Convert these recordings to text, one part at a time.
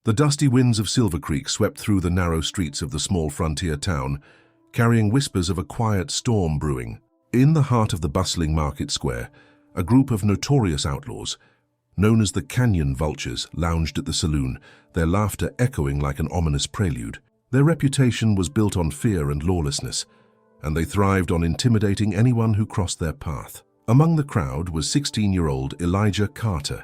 The dusty winds of Silver Creek swept through the narrow streets of the small frontier town, carrying whispers of a quiet storm brewing. In the heart of the bustling market square, a group of notorious outlaws, known as the Canyon Vultures, lounged at the saloon, their laughter echoing like an ominous prelude. Their reputation was built on fear and lawlessness, and they thrived on intimidating anyone who crossed their path. Among the crowd was 16-year-old Elijah Carter,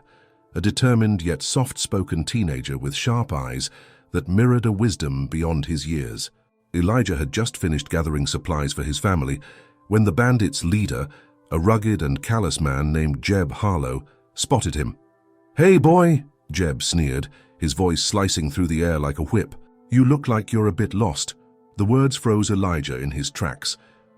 a determined yet soft-spoken teenager with sharp eyes that mirrored a wisdom beyond his years. Elijah had just finished gathering supplies for his family when the bandits' leader, a rugged and callous man named Jeb Harlow, spotted him. "Hey, boy," Jeb sneered, his voice slicing through the air like a whip. "You look like you're a bit lost." The words froze Elijah in his tracks,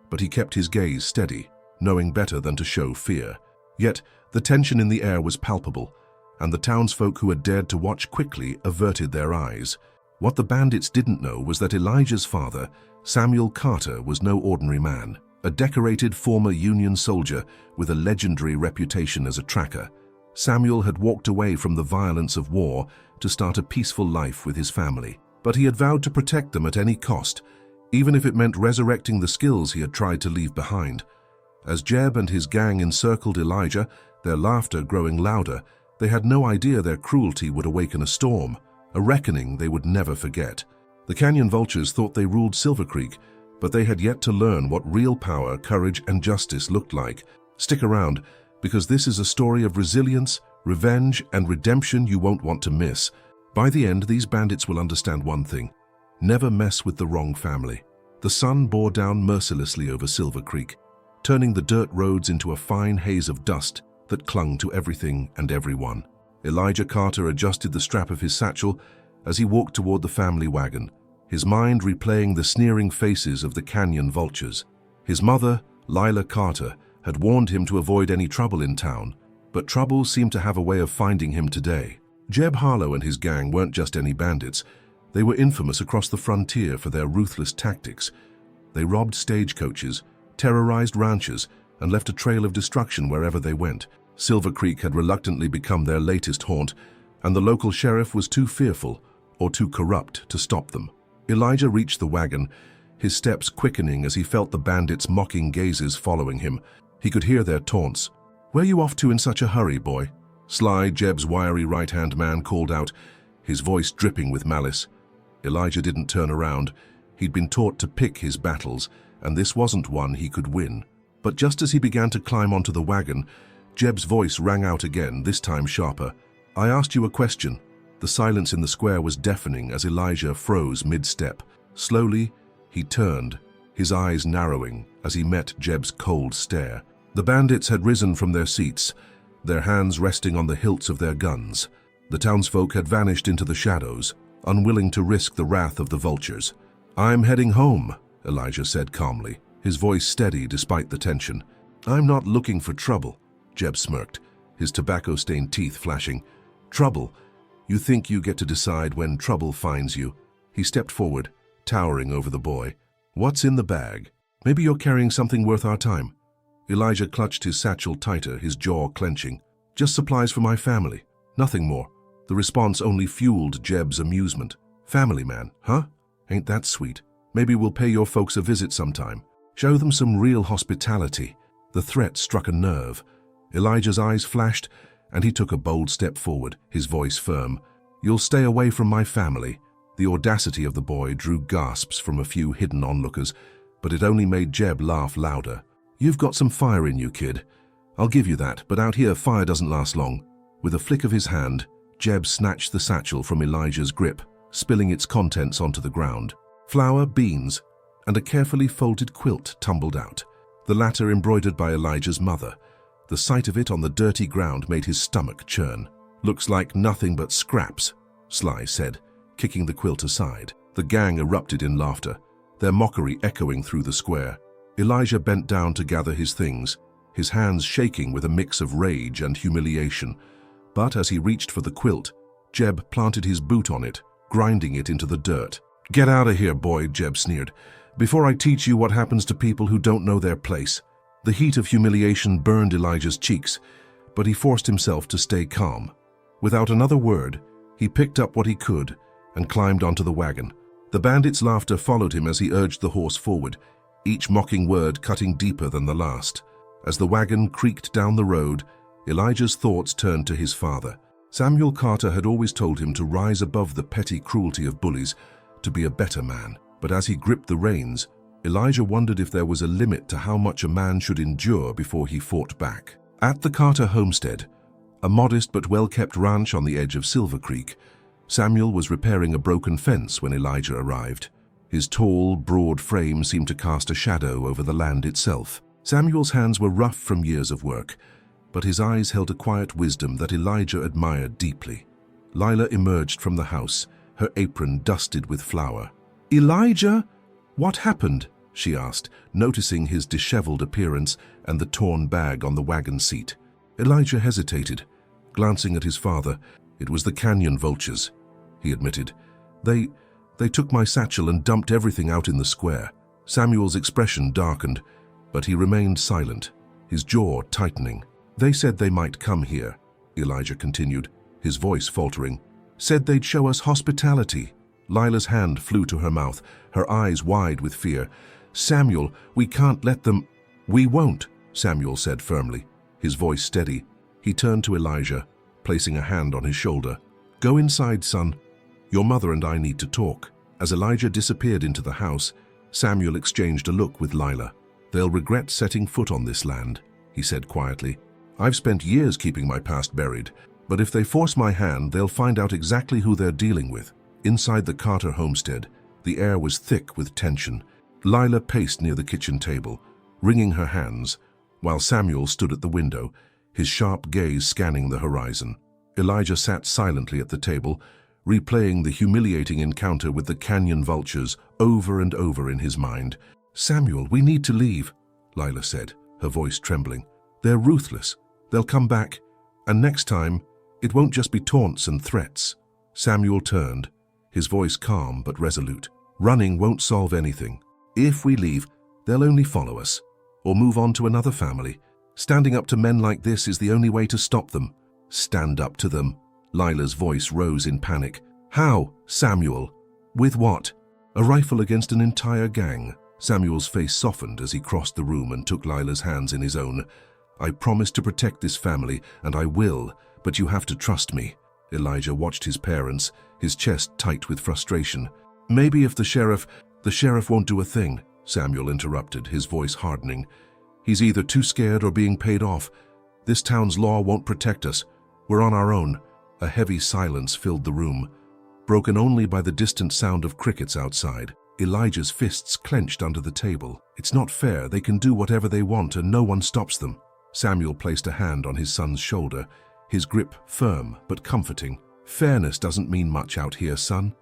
but he kept his gaze steady, knowing better than to show fear. Yet, the tension in the air was palpable, and the townsfolk who had dared to watch quickly averted their eyes. What the bandits didn't know was that Elijah's father, Samuel Carter, was no ordinary man, a decorated former Union soldier with a legendary reputation as a tracker. Samuel had walked away from the violence of war to start a peaceful life with his family, but he had vowed to protect them at any cost, even if it meant resurrecting the skills he had tried to leave behind. As Jeb and his gang encircled Elijah, their laughter growing louder, they had no idea their cruelty would awaken a storm, a reckoning they would never forget. The Canyon Vultures thought they ruled Silver Creek, but they had yet to learn what real power, courage, and justice looked like. Stick around, because this is a story of resilience, revenge, and redemption you won't want to miss. By the end, these bandits will understand one thing: never mess with the wrong family. The sun bore down mercilessly over Silver Creek, turning the dirt roads into a fine haze of dust that clung to everything and everyone. Elijah Carter adjusted the strap of his satchel as he walked toward the family wagon, his mind replaying the sneering faces of the Canyon Vultures. His mother, Lila Carter, had warned him to avoid any trouble in town, but trouble seemed to have a way of finding him today. Jeb Harlow and his gang weren't just any bandits. They were infamous across the frontier for their ruthless tactics. They robbed stagecoaches, terrorized ranchers, and left a trail of destruction wherever they went. Silver Creek had reluctantly become their latest haunt, and the local sheriff was too fearful or too corrupt to stop them. Elijah reached the wagon, his steps quickening as he felt the bandits' mocking gazes following him. He could hear their taunts. "Where you off to in such a hurry, boy?" Sly, Jeb's wiry right-hand man, called out, his voice dripping with malice. Elijah didn't turn around. He'd been taught to pick his battles, and this wasn't one he could win. But just as he began to climb onto the wagon, Jeb's voice rang out again, this time sharper. "I asked you a question." The silence in the square was deafening as Elijah froze mid-step. Slowly, he turned, his eyes narrowing as he met Jeb's cold stare. The bandits had risen from their seats, their hands resting on the hilts of their guns. The townsfolk had vanished into the shadows, unwilling to risk the wrath of the vultures. "I'm heading home," Elijah said calmly, his voice steady despite the tension. "I'm not looking for trouble," Jeb smirked, his tobacco-stained teeth flashing. "Trouble? You think you get to decide when trouble finds you?" He stepped forward, towering over the boy. "What's in the bag? Maybe you're carrying something worth our time." Elijah clutched his satchel tighter, his jaw clenching. "Just supplies for my family, nothing more." The response only fueled Jeb's amusement. "Family man, huh? Ain't that sweet? Maybe we'll pay your folks a visit sometime. Show them some real hospitality." The threat struck a nerve. Elijah's eyes flashed, and he took a bold step forward, his voice firm. "You'll stay away from my family." The audacity of the boy drew gasps from a few hidden onlookers, but it only made Jeb laugh louder. "You've got some fire in you, kid. I'll give you that, but out here fire doesn't last long." With a flick of his hand, Jeb snatched the satchel from Elijah's grip, spilling its contents onto the ground. Flour, beans, and a carefully folded quilt tumbled out, the latter embroidered by Elijah's mother. The sight of it on the dirty ground made his stomach churn. "Looks like nothing but scraps," Sly said, kicking the quilt aside. The gang erupted in laughter, their mockery echoing through the square. Elijah bent down to gather his things, his hands shaking with a mix of rage and humiliation. But as he reached for the quilt, Jeb planted his boot on it, grinding it into the dirt. "Get out of here, boy," Jeb sneered, "before I teach you what happens to people who don't know their place." The heat of humiliation burned Elijah's cheeks, but he forced himself to stay calm. Without another word, He picked up what he could and climbed onto the wagon. The bandits' laughter followed him as he urged the horse forward, each mocking word cutting deeper than the last. As the wagon creaked down the road, Elijah's thoughts turned to his father. Samuel Carter had always told him to rise above the petty cruelty of bullies, to be a better man. But as he gripped the reins, Elijah wondered if there was a limit to how much a man should endure before he fought back. At the Carter homestead, a modest but well-kept ranch on the edge of Silver Creek, Samuel was repairing a broken fence when Elijah arrived. His tall, broad frame seemed to cast a shadow over the land itself. Samuel's hands were rough from years of work, but his eyes held a quiet wisdom that Elijah admired deeply. Lila emerged from the house, her apron dusted with flour. "Elijah, what happened?" she asked, noticing his disheveled appearance and the torn bag on the wagon seat. Elijah hesitated, glancing at his father. "It was the canyon vultures," he admitted. They took my satchel and dumped everything out in the square." Samuel's expression darkened, but he remained silent, his jaw tightening. "They said they might come here," Elijah continued, his voice faltering. "Said they'd show us hospitality." Lila's hand flew to her mouth, her eyes wide with fear. "Samuel, we can't let them—" "We won't," Samuel said firmly, his voice steady. He turned to Elijah, placing a hand on his shoulder. "Go inside, son. Your mother and I need to talk." As Elijah disappeared into the house, Samuel exchanged a look with Lila. "They'll regret setting foot on this land," he said quietly. "I've spent years keeping my past buried, but if they force my hand, they'll find out exactly who they're dealing with." Inside the Carter homestead, the air was thick with tension. Lila paced near the kitchen table, wringing her hands, while Samuel stood at the window, his sharp gaze scanning the horizon. Elijah sat silently at the table, replaying the humiliating encounter with the canyon vultures over and over in his mind. "Samuel, we need to leave," Lila said, her voice trembling. "They're ruthless. They'll come back, and next time, it won't just be taunts and threats." Samuel turned, his voice calm but resolute. "Running won't solve anything. If we leave, they'll only follow us, or move on to another family. Standing up to men like this is the only way to stop them." "Stand up to them?" Lila's voice rose in panic. "How, Samuel? With what?" "A rifle against an entire gang." Samuel's face softened as he crossed the room and took Lila's hands in his own. "I promise to protect this family, and I will, but you have to trust me." Elijah watched his parents, his chest tight with frustration. "Maybe if the sheriff won't do a thing," Samuel interrupted, his voice hardening. "He's either too scared or being paid off. This town's law won't protect us. We're on our own." A heavy silence filled the room, broken only by the distant sound of crickets outside. Elijah's fists clenched under the table. "It's not fair. They can do whatever they want and no one stops them." Samuel placed a hand on his son's shoulder, his grip firm but comforting. "Fairness doesn't mean much out here, son.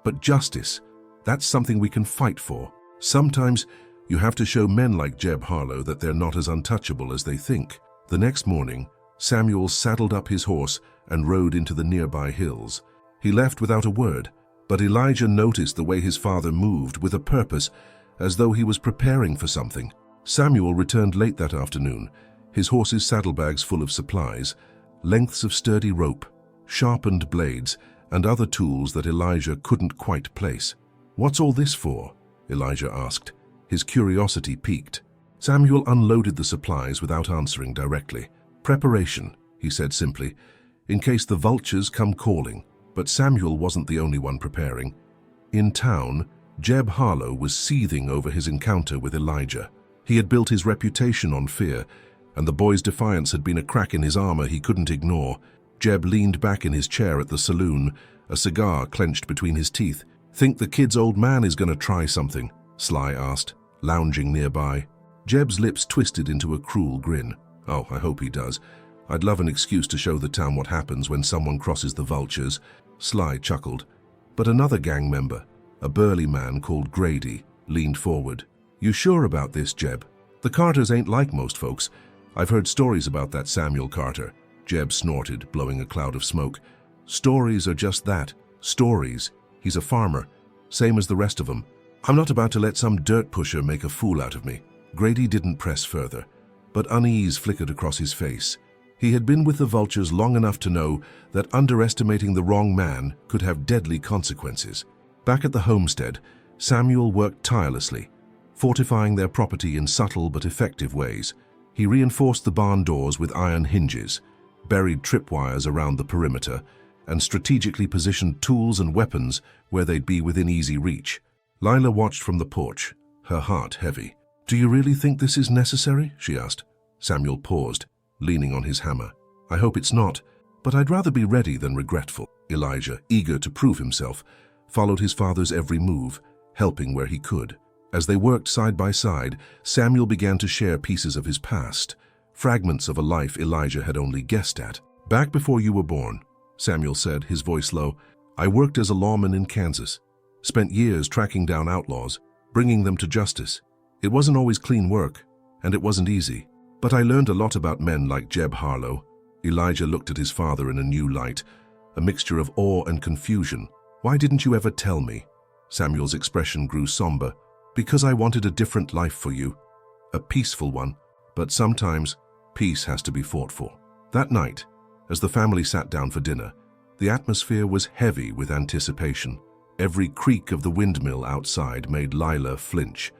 But justice, that's something we can fight for. Sometimes you have to show men like Jeb Harlow that they're not as untouchable as they think." The next morning, Samuel saddled up his horse and rode into the nearby hills. He left without a word, but Elijah noticed the way his father moved with a purpose, as though he was preparing for something. Samuel returned late that afternoon, his horse's saddlebags full of supplies, lengths of sturdy rope, sharpened blades, and other tools that Elijah couldn't quite place. "What's all this for?" Elijah asked, his curiosity piqued. Samuel unloaded the supplies without answering directly. "Preparation," he said simply, "in case the vultures come calling." But Samuel wasn't the only one preparing. In town, Jeb Harlow was seething over his encounter with Elijah. He had built his reputation on fear, and the boy's defiance had been a crack in his armor he couldn't ignore. Jeb leaned back in his chair at the saloon, a cigar clenched between his teeth. "Think the kid's old man is going to try something?" Sly asked, lounging nearby. Jeb's lips twisted into a cruel grin. "Oh, I hope he does. I'd love an excuse to show the town what happens when someone crosses the vultures." Sly chuckled. But another gang member, a burly man called Grady, leaned forward. "You sure about this, Jeb? The Carters ain't like most folks. I've heard stories about that Samuel Carter." Jeb snorted, blowing a cloud of smoke. "Stories are just that, stories. He's a farmer, same as the rest of them. I'm not about to let some dirt pusher make a fool out of me." Grady didn't press further, but unease flickered across his face. He had been with the vultures long enough to know that underestimating the wrong man could have deadly consequences. Back at the homestead, Samuel worked tirelessly, fortifying their property in subtle but effective ways. He reinforced the barn doors with iron hinges, buried tripwires around the perimeter, and strategically positioned tools and weapons where they'd be within easy reach. Lila watched from the porch, her heart heavy. "Do you really think this is necessary?" she asked. Samuel paused, leaning on his hammer. "I hope it's not, but I'd rather be ready than regretful." Elijah, eager to prove himself, followed his father's every move, helping where he could. As they worked side by side, Samuel began to share pieces of his past, fragments of a life Elijah had only guessed at. "Back before you were born," Samuel said, his voice low, "I worked as a lawman in Kansas, spent years tracking down outlaws, bringing them to justice. It wasn't always clean work, and it wasn't easy. But I learned a lot about men like Jeb Harlow." Elijah looked at his father in a new light, a mixture of awe and confusion. "Why didn't you ever tell me?" Samuel's expression grew somber. "Because I wanted a different life for you, a peaceful one, but sometimes peace has to be fought for." That night, as the family sat down for dinner, the atmosphere was heavy with anticipation. Every creak of the windmill outside made Lila flinch,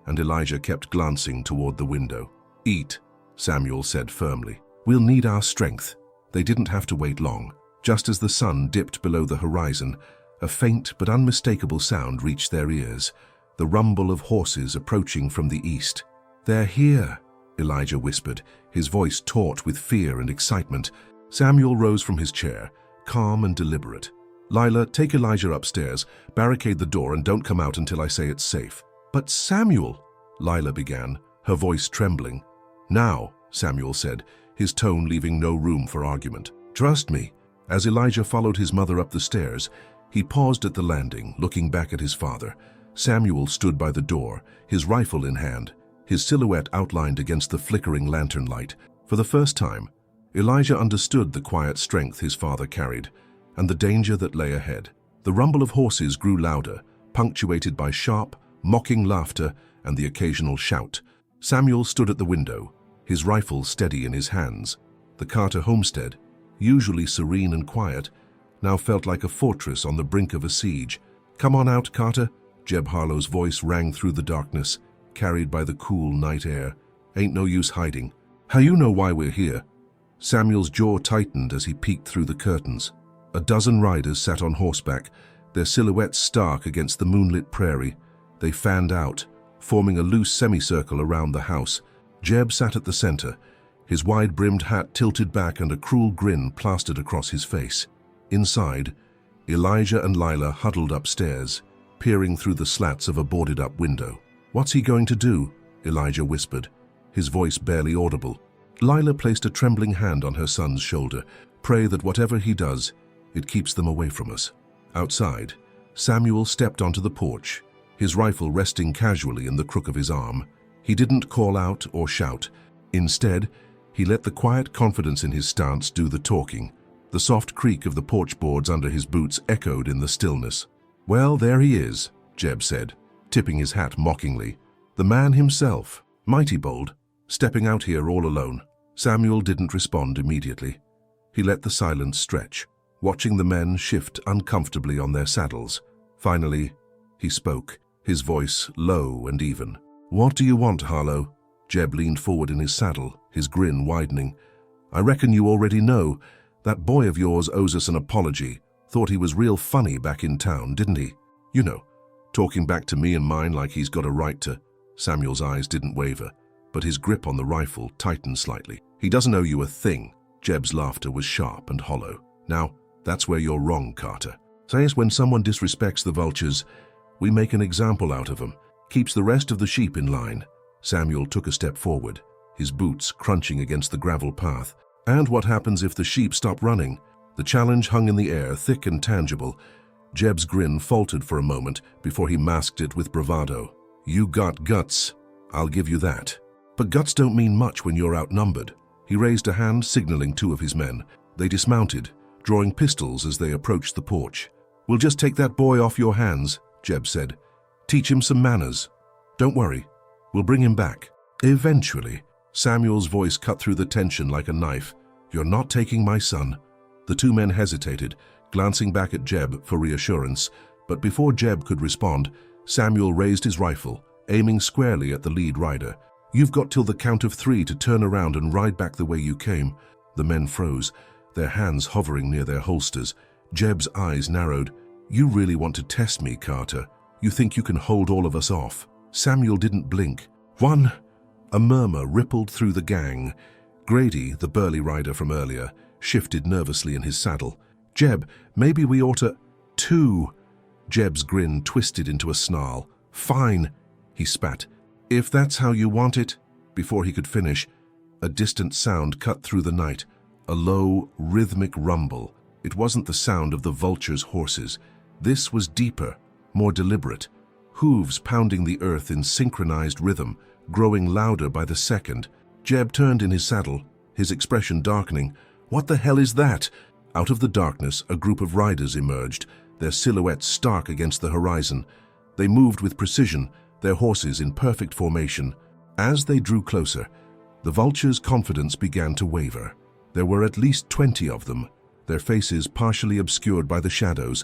and Elijah kept glancing toward the window. "Eat," Samuel said firmly. "We'll need our strength." They didn't have to wait long. Just as the sun dipped below the horizon, a faint but unmistakable sound reached their ears, the rumble of horses approaching from the east. "They're here," Elijah whispered, his voice taut with fear and excitement. Samuel rose from his chair, calm and deliberate. "Lila, take Elijah upstairs, barricade the door, and don't come out until I say it's safe." "But Samuel," Lila began, her voice trembling. "Now," Samuel said, his tone leaving no room for argument. "Trust me." As Elijah followed his mother up the stairs, he paused at the landing, looking back at his father. Samuel stood by the door, his rifle in hand, his silhouette outlined against the flickering lantern light. For the first time, Elijah understood the quiet strength his father carried, and the danger that lay ahead. The rumble of horses grew louder, punctuated by sharp, mocking laughter and the occasional shout. Samuel stood at the window, his rifle steady in his hands. The Carter homestead, usually serene and quiet, now felt like a fortress on the brink of a siege. "Come on out, Carter," Jeb Harlow's voice rang through the darkness, carried by the cool night air. "Ain't no use hiding. How you know why we're here?" Samuel's jaw tightened as he peeked through the curtains. A dozen riders sat on horseback, their silhouettes stark against the moonlit prairie. They fanned out, forming a loose semicircle around the house. Jeb sat at the center, his wide-brimmed hat tilted back and a cruel grin plastered across his face. Inside, Elijah and Lila huddled upstairs, peering through the slats of a boarded-up window. "What's he going to do?" Elijah whispered, his voice barely audible. Lila placed a trembling hand on her son's shoulder. "Pray that whatever he does, it keeps them away from us." Outside, Samuel stepped onto the porch, his rifle resting casually in the crook of his arm. He didn't call out or shout. Instead, he let the quiet confidence in his stance do the talking. The soft creak of the porch boards under his boots echoed in the stillness. "Well, there he is," Jeb said, tipping his hat mockingly. "The man himself, mighty bold, stepping out here all alone." Samuel didn't respond immediately. He let the silence stretch, watching the men shift uncomfortably on their saddles. Finally, he spoke, his voice low and even. "What do you want, Harlow?" Jeb leaned forward in his saddle, his grin widening. "I reckon you already know. That boy of yours owes us an apology. Thought he was real funny back in town, didn't he? You know, talking back to me and mine like he's got a right to." Samuel's eyes didn't waver, but his grip on the rifle tightened slightly. "He doesn't owe you a thing." Jeb's laughter was sharp and hollow. "Now, that's where you're wrong, Carter. Says when someone disrespects the vultures, we make an example out of them. Keeps the rest of the sheep in line." Samuel took a step forward, his boots crunching against the gravel path. "And what happens if the sheep stop running?" The challenge hung in the air, thick and tangible. Jeb's grin faltered for a moment before he masked it with bravado. "You got guts. I'll give you that. But guts don't mean much when you're outnumbered." He raised a hand, signaling two of his men. They dismounted, drawing pistols as they approached the porch. "We'll just take that boy off your hands," Jeb said. "Teach him some manners. Don't worry, we'll bring him back." "Eventually." Samuel's voice cut through the tension like a knife. "You're not taking my son." The two men hesitated, glancing back at Jeb for reassurance, but before Jeb could respond, Samuel raised his rifle, aiming squarely at the lead rider. "You've got till the count of 3 to turn around and ride back the way you came." The men froze, their hands hovering near their holsters. Jeb's eyes narrowed. "You really want to test me, Carter? You think you can hold all of us off?" Samuel didn't blink. "1!" A murmur rippled through the gang. Grady, the burly rider from earlier, shifted nervously in his saddle. "Jeb, maybe we ought to—" "2!" Jeb's grin twisted into a snarl. "Fine," he spat. "If that's how you want it." Before he could finish, a distant sound cut through the night, a low, rhythmic rumble. It wasn't the sound of the vulture's horses. This was deeper, more deliberate. Hooves pounding the earth in synchronized rhythm, growing louder by the second. Jeb turned in his saddle, his expression darkening. "What the hell is that?" Out of the darkness, a group of riders emerged, their silhouettes stark against the horizon. They moved with precision, their horses in perfect formation. As they drew closer, the vulture's confidence began to waver. There were at least 20 of them, their faces partially obscured by the shadows,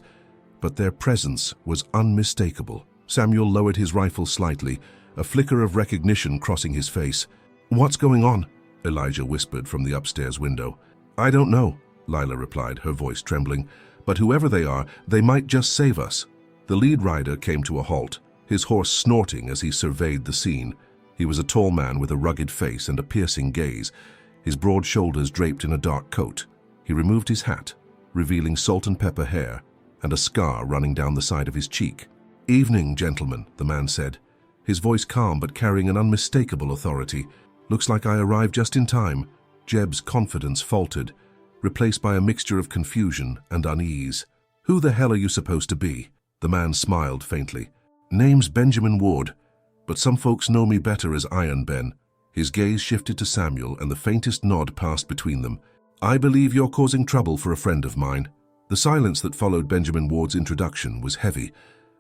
but their presence was unmistakable. Samuel lowered his rifle slightly, a flicker of recognition crossing his face. "What's going on?" Elijah whispered from the upstairs window. "I don't know," Lila replied, her voice trembling. "But whoever they are, they might just save us." The lead rider came to a halt, his horse snorting as he surveyed the scene. He was a tall man with a rugged face and a piercing gaze, his broad shoulders draped in a dark coat. He removed his hat, revealing salt and pepper hair and a scar running down the side of his cheek. "Evening, gentlemen," the man said, his voice calm but carrying an unmistakable authority. "Looks like I arrived just in time." Jeb's confidence faltered, replaced by a mixture of confusion and unease. "Who the hell are you supposed to be?" The man smiled faintly. "Name's Benjamin Ward, but some folks know me better as Iron Ben." His gaze shifted to Samuel and the faintest nod passed between them. "I believe you're causing trouble for a friend of mine." The silence that followed Benjamin Ward's introduction was heavy,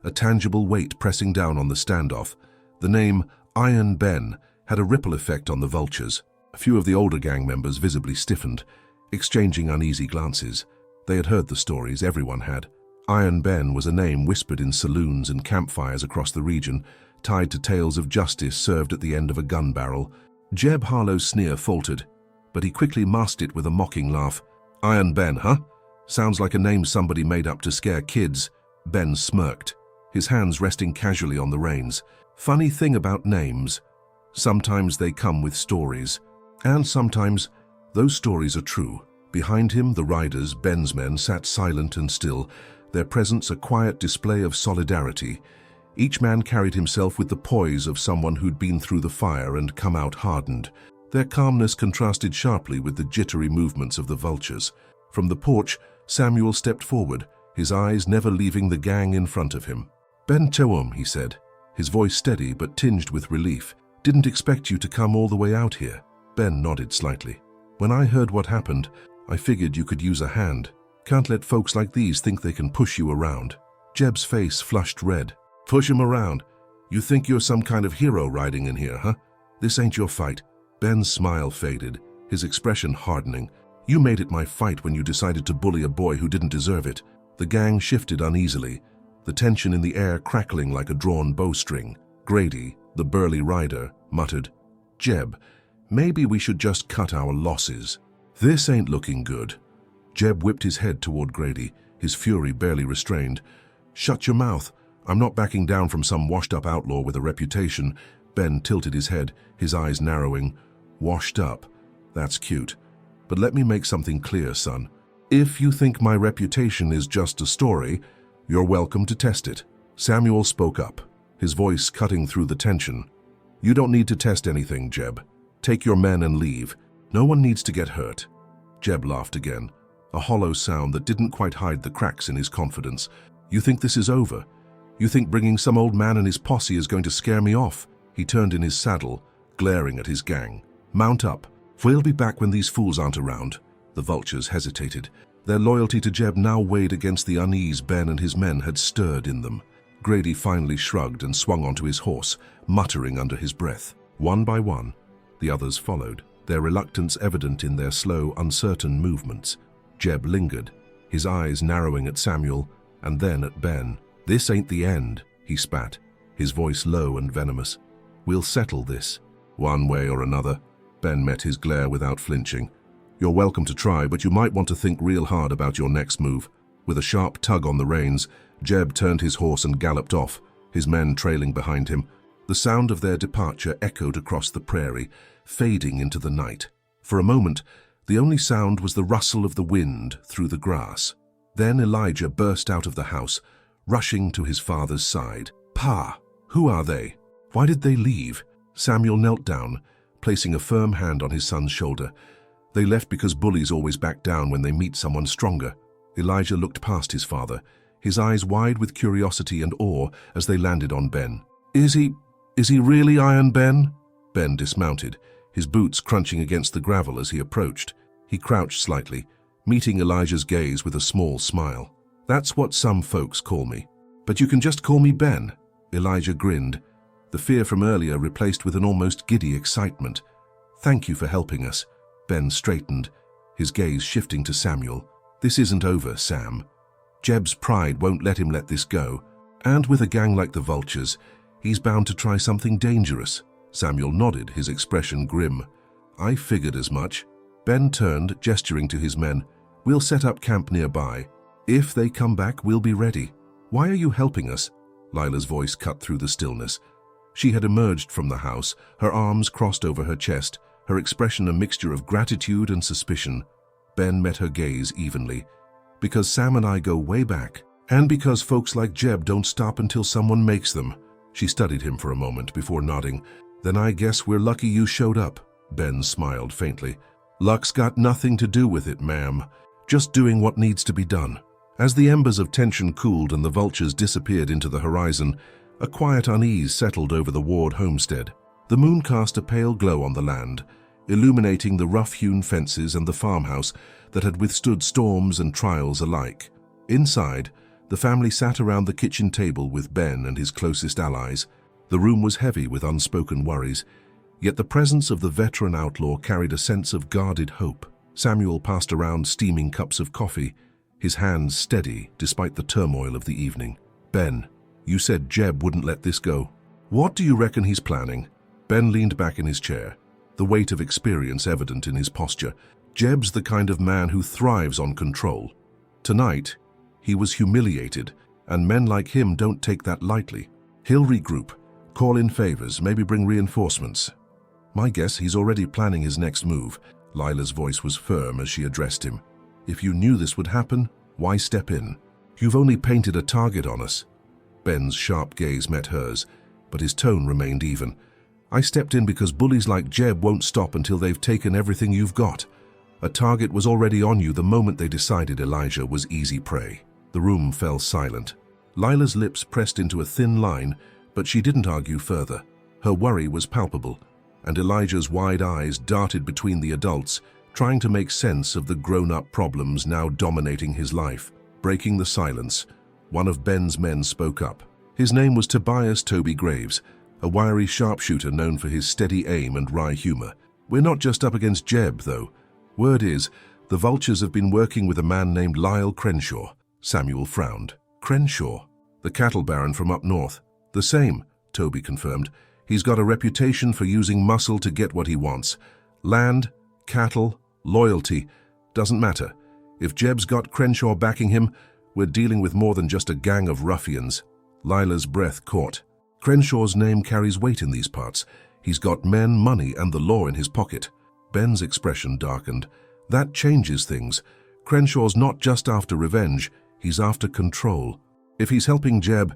a tangible weight pressing down on the standoff. The name Iron Ben had a ripple effect on the vultures. A few of the older gang members visibly stiffened, exchanging uneasy glances. They had heard the stories, everyone had. Iron Ben was a name whispered in saloons and campfires across the region, tied to tales of justice served at the end of a gun barrel. Jeb Harlow's sneer faltered, but he quickly masked it with a mocking laugh. "Iron Ben, huh? Sounds like a name somebody made up to scare kids." Ben smirked, his hands resting casually on the reins. "Funny thing about names, sometimes they come with stories. And sometimes those stories are true." Behind him, the riders, Ben's men, sat silent and still, their presence a quiet display of solidarity. Each man carried himself with the poise of someone who'd been through the fire and come out hardened. Their calmness contrasted sharply with the jittery movements of the vultures. From the porch, Samuel stepped forward, his eyes never leaving the gang in front of him. "Ben Chowum," he said, his voice steady but tinged with relief. "Didn't expect you to come all the way out here." Ben nodded slightly. "When I heard what happened, I figured you could use a hand. Can't let folks like these think they can push you around." Jeb's face flushed red. "Push him around? You think you're some kind of hero riding in here, huh? This ain't your fight." Ben's smile faded, his expression hardening. "You made it my fight when you decided to bully a boy who didn't deserve it." The gang shifted uneasily, the tension in the air crackling like a drawn bowstring. Grady, the burly rider, muttered, "Jeb, maybe we should just cut our losses. This ain't looking good." Jeb whipped his head toward Grady, his fury barely restrained. "Shut your mouth. I'm not backing down from some washed-up outlaw with a reputation." Ben tilted his head, his eyes narrowing. "Washed up? That's cute. But let me make something clear, son. If you think my reputation is just a story, you're welcome to test it." Samuel spoke up, his voice cutting through the tension. "You don't need to test anything, Jeb. Take your men and leave. No one needs to get hurt." Jeb laughed again, a hollow sound that didn't quite hide the cracks in his confidence. "You think this is over? You think bringing some old man and his posse is going to scare me off?" He turned in his saddle, glaring at his gang. "Mount up. We'll be back when these fools aren't around." The vultures hesitated. Their loyalty to Jeb now weighed against the unease Ben and his men had stirred in them. Grady finally shrugged and swung onto his horse, muttering under his breath. One by one, the others followed, their reluctance evident in their slow, uncertain movements. Jeb lingered, his eyes narrowing at Samuel and then at Ben. "This ain't the end," he spat, his voice low and venomous. "We'll settle this, one way or another." Ben met his glare without flinching. "You're welcome to try, but you might want to think real hard about your next move." With a sharp tug on the reins, Jeb turned his horse and galloped off, his men trailing behind him. The sound of their departure echoed across the prairie, fading into the night. For a moment, the only sound was the rustle of the wind through the grass. Then Elijah burst out of the house, rushing to his father's side. "Pa, who are they? Why did they leave?" Samuel knelt down, placing a firm hand on his son's shoulder. "They left because bullies always back down when they meet someone stronger." Elijah looked past his father, his eyes wide with curiosity and awe as they landed on Ben. Is he really Iron Ben?" Ben dismounted, his boots crunching against the gravel as he approached. He crouched slightly, meeting Elijah's gaze with a small smile. "That's what some folks call me. But you can just call me Ben." Elijah grinned, the fear from earlier replaced with an almost giddy excitement. "Thank you for helping us." Ben straightened, his gaze shifting to Samuel. "This isn't over, Sam. Jeb's pride won't let him let this go. And with a gang like the Vultures, he's bound to try something dangerous." Samuel nodded, his expression grim. "I figured as much." Ben turned, gesturing to his men. "We'll set up camp nearby. If they come back, we'll be ready." "Why are you helping us?" Lila's voice cut through the stillness. She had emerged from the house, her arms crossed over her chest, her expression a mixture of gratitude and suspicion. Ben met her gaze evenly. "Because Sam and I go way back, and because folks like Jeb don't stop until someone makes them." She studied him for a moment before nodding. "Then I guess we're lucky you showed up." Ben smiled faintly. "Luck's got nothing to do with it, ma'am. Just doing what needs to be done." As the embers of tension cooled and the Vultures disappeared into the horizon, a quiet unease settled over the Ward homestead. The moon cast a pale glow on the land, illuminating the rough-hewn fences and the farmhouse that had withstood storms and trials alike. Inside, the family sat around the kitchen table with Ben and his closest allies. The room was heavy with unspoken worries, yet the presence of the veteran outlaw carried a sense of guarded hope. Samuel passed around steaming cups of coffee, his hands steady despite the turmoil of the evening. "Ben, you said Jeb wouldn't let this go. What do you reckon he's planning?" Ben leaned back in his chair, the weight of experience evident in his posture. "Jeb's the kind of man who thrives on control. Tonight, he was humiliated, and men like him don't take that lightly. He'll regroup, call in favors, maybe bring reinforcements. My guess he's already planning his next move." Lila's voice was firm as she addressed him. "If you knew this would happen, why step in? You've only painted a target on us." Ben's sharp gaze met hers, but his tone remained even. "I stepped in because bullies like Jeb won't stop until they've taken everything you've got. A target was already on you the moment they decided Elijah was easy prey." The room fell silent. Lila's lips pressed into a thin line, but she didn't argue further. Her worry was palpable, and Elijah's wide eyes darted between the adults, trying to make sense of the grown-up problems now dominating his life. Breaking the silence, one of Ben's men spoke up. His name was Tobias Toby Graves, a wiry sharpshooter known for his steady aim and wry humor. "We're not just up against Jeb, though. Word is, the Vultures have been working with a man named Lyle Crenshaw." Samuel frowned. "Crenshaw? The cattle baron from up north?" "The same," Toby confirmed. "He's got a reputation for using muscle to get what he wants. Land, cattle, loyalty, doesn't matter. If Jeb's got Crenshaw backing him, we're dealing with more than just a gang of ruffians." Lila's breath caught. "Crenshaw's name carries weight in these parts. He's got men, money, and the law in his pocket." Ben's expression darkened. "That changes things. Crenshaw's not just after revenge, he's after control. If he's helping Jeb,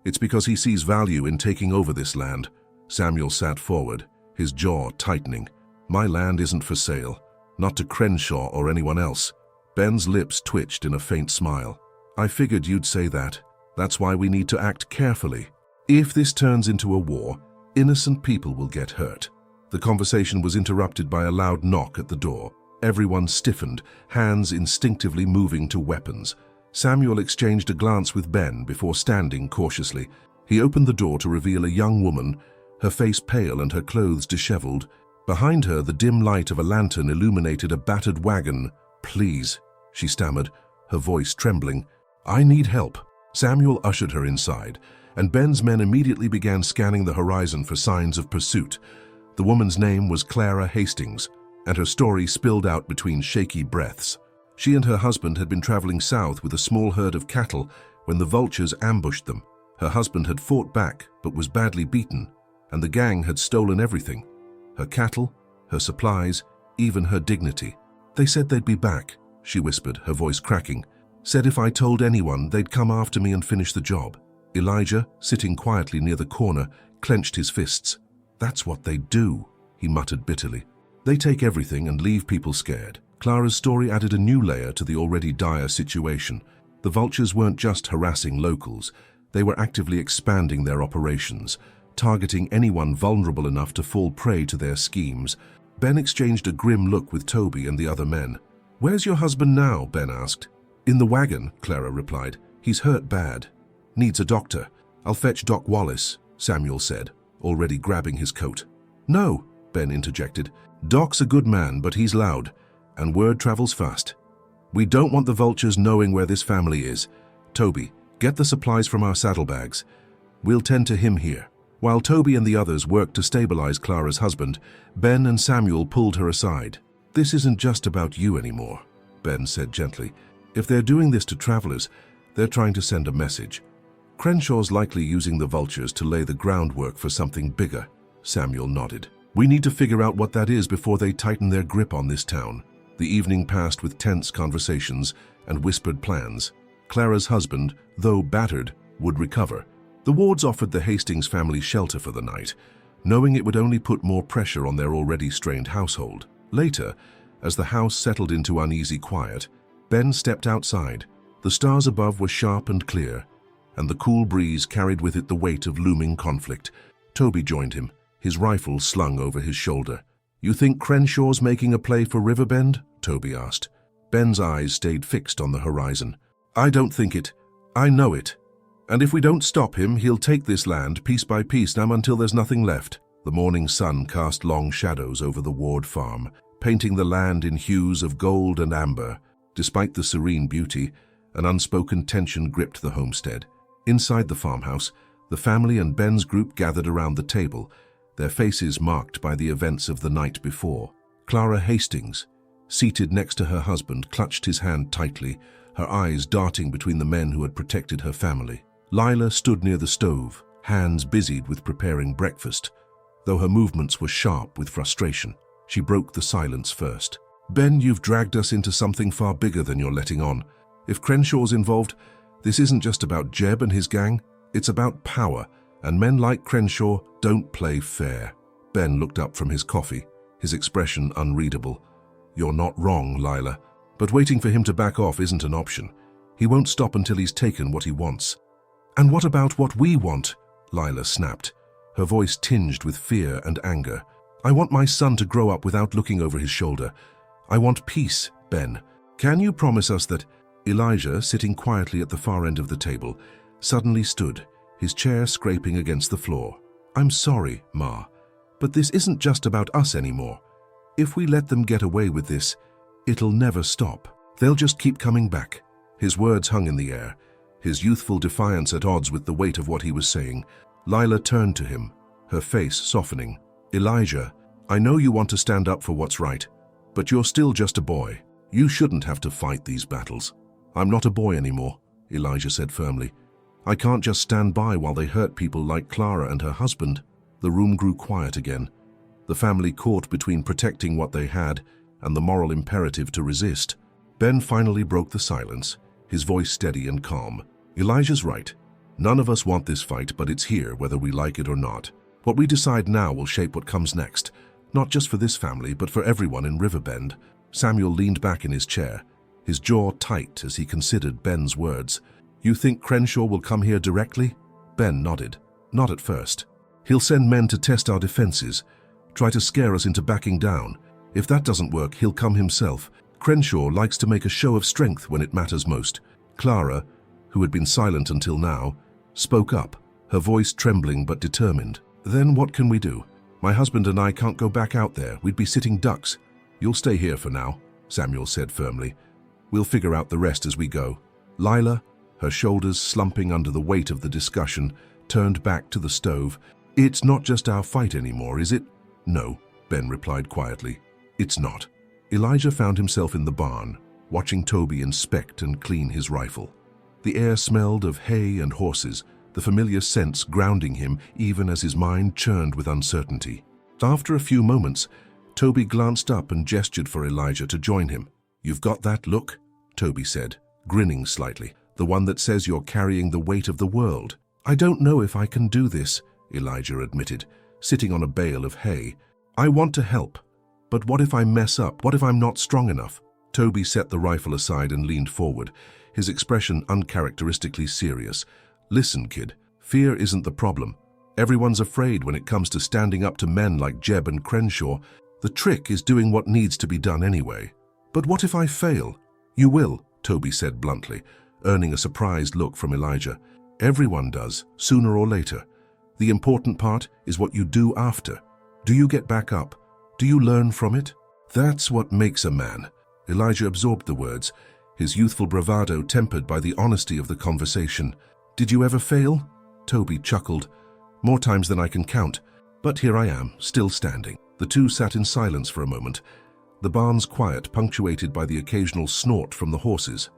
it's because he sees value in taking over this land." Samuel sat forward, his jaw tightening. "My land isn't for sale, not to Crenshaw or anyone else." Ben's lips twitched in a faint smile. "I figured you'd say that. That's why we need to act carefully. If this turns into a war, innocent people will get hurt." The conversation was interrupted by a loud knock at the door. Everyone stiffened, hands instinctively moving to weapons. Samuel exchanged a glance with Ben before standing cautiously. He opened the door to reveal a young woman, her face pale and her clothes disheveled. Behind her, the dim light of a lantern illuminated a battered wagon. "Please," she stammered, her voice trembling. "I need help." Samuel ushered her inside, and Ben's men immediately began scanning the horizon for signs of pursuit. The woman's name was Clara Hastings, and her story spilled out between shaky breaths. She and her husband had been traveling south with a small herd of cattle when the vultures ambushed them. Her husband had fought back but was badly beaten, and the gang had stolen everything: her cattle, her supplies, even her dignity. "They said they'd be back," she whispered, her voice cracking. "Said if I told anyone, they'd come after me and finish the job." Elijah, sitting quietly near the corner, clenched his fists. "That's what they do," he muttered bitterly. "They take everything and leave people scared." Clara's story added a new layer to the already dire situation. The vultures weren't just harassing locals, they were actively expanding their operations, targeting anyone vulnerable enough to fall prey to their schemes. Ben exchanged a grim look with Toby and the other men. "Where's your husband now?" Ben asked. "In the wagon," Clara replied. "He's hurt bad. Needs a doctor." "I'll fetch Doc Wallace," Samuel said, already grabbing his coat. "No," Ben interjected. "Doc's a good man, but he's loud, and word travels fast. We don't want the vultures knowing where this family is. Toby, get the supplies from our saddlebags. We'll tend to him here." While Toby and the others worked to stabilize Clara's husband, Ben and Samuel pulled her aside. "This isn't just about you anymore," Ben said gently. "If they're doing this to travelers, they're trying to send a message. Crenshaw's likely using the vultures to lay the groundwork for something bigger." Samuel nodded. "We need to figure out what that is before they tighten their grip on this town." The evening passed with tense conversations and whispered plans. Clara's husband, though battered, would recover. The Wards offered the Hastings family shelter for the night, knowing it would only put more pressure on their already strained household. Later, as the house settled into uneasy quiet, Ben stepped outside. The stars above were sharp and clear, and the cool breeze carried with it the weight of looming conflict. Toby joined him, his rifle slung over his shoulder. "You think Crenshaw's making a play for Riverbend?" Toby asked. Ben's eyes stayed fixed on the horizon. "I don't think it. I know it. And if we don't stop him, he'll take this land piece by piece now until there's nothing left." The morning sun cast long shadows over the Ward farm, painting the land in hues of gold and amber. Despite the serene beauty, an unspoken tension gripped the homestead. Inside the farmhouse, the family and Ben's group gathered around the table, their faces marked by the events of the night before. Clara Hastings, seated next to her husband, clutched his hand tightly, her eyes darting between the men who had protected her family. Lila stood near the stove, hands busied with preparing breakfast, though her movements were sharp with frustration. She broke the silence first. "Ben, you've dragged us into something far bigger than you're letting on. If Crenshaw's involved, this isn't just about Jeb and his gang, it's about power, and men like Crenshaw don't play fair." Ben looked up from his coffee, his expression unreadable. "You're not wrong, Lila, but waiting for him to back off isn't an option. He won't stop until he's taken what he wants." "And what about what we want?" Lila snapped, her voice tinged with fear and anger. "I want my son to grow up without looking over his shoulder. I want peace, Ben. Can you promise us that—" Elijah, sitting quietly at the far end of the table, suddenly stood, his chair scraping against the floor. "I'm sorry, Ma, but this isn't just about us anymore. If we let them get away with this, it'll never stop. They'll just keep coming back." His words hung in the air, his youthful defiance at odds with the weight of what he was saying. Lila turned to him, her face softening. "Elijah, I know you want to stand up for what's right, but you're still just a boy. You shouldn't have to fight these battles." "I'm not a boy anymore," Elijah said firmly. "I can't just stand by while they hurt people like Clara and her husband." The room grew quiet again, the family caught between protecting what they had and the moral imperative to resist. Ben finally broke the silence, his voice steady and calm. "Elijah's right. None of us want this fight, but it's here whether we like it or not. What we decide now will shape what comes next, not just for this family, but for everyone in Riverbend." Samuel leaned back in his chair, his jaw tight as he considered Ben's words. "You think Crenshaw will come here directly?" Ben nodded. "Not at first. He'll send men to test our defenses, try to scare us into backing down. If that doesn't work, he'll come himself. Crenshaw likes to make a show of strength when it matters most." Clara, who had been silent until now, spoke up, her voice trembling but determined. "Then what can we do? My husband and I can't go back out there. We'd be sitting ducks. You'll stay here for now, Samuel said firmly. We'll figure out the rest as we go. Lila, her shoulders slumping under the weight of the discussion, turned back to the stove. It's not just our fight anymore, is it? No, Ben replied quietly. It's not. Elijah found himself in the barn, watching Toby inspect and clean his rifle. The air smelled of hay and horses, the familiar scents grounding him even as his mind churned with uncertainty. After a few moments, Toby glanced up and gestured for Elijah to join him. You've got that look? Toby said, grinning slightly. The one that says you're carrying the weight of the world. I don't know if I can do this, Elijah admitted, sitting on a bale of hay. I want to help, but what if I mess up? What if I'm not strong enough? Toby set the rifle aside and leaned forward, his expression uncharacteristically serious. Listen, kid, fear isn't the problem. Everyone's afraid when it comes to standing up to men like Jeb and Crenshaw. The trick is doing what needs to be done anyway. But what if I fail? You will, Toby said bluntly, earning a surprised look from Elijah. Everyone does, sooner or later. The important part is what you do after. Do you get back up? Do you learn from it? That's what makes a man. Elijah absorbed the words, his youthful bravado tempered by the honesty of the conversation. Did you ever fail? Toby chuckled. More times than I can count, but here I am, still standing. The two sat in silence for a moment, the barn's quiet punctuated by the occasional snort from the horses.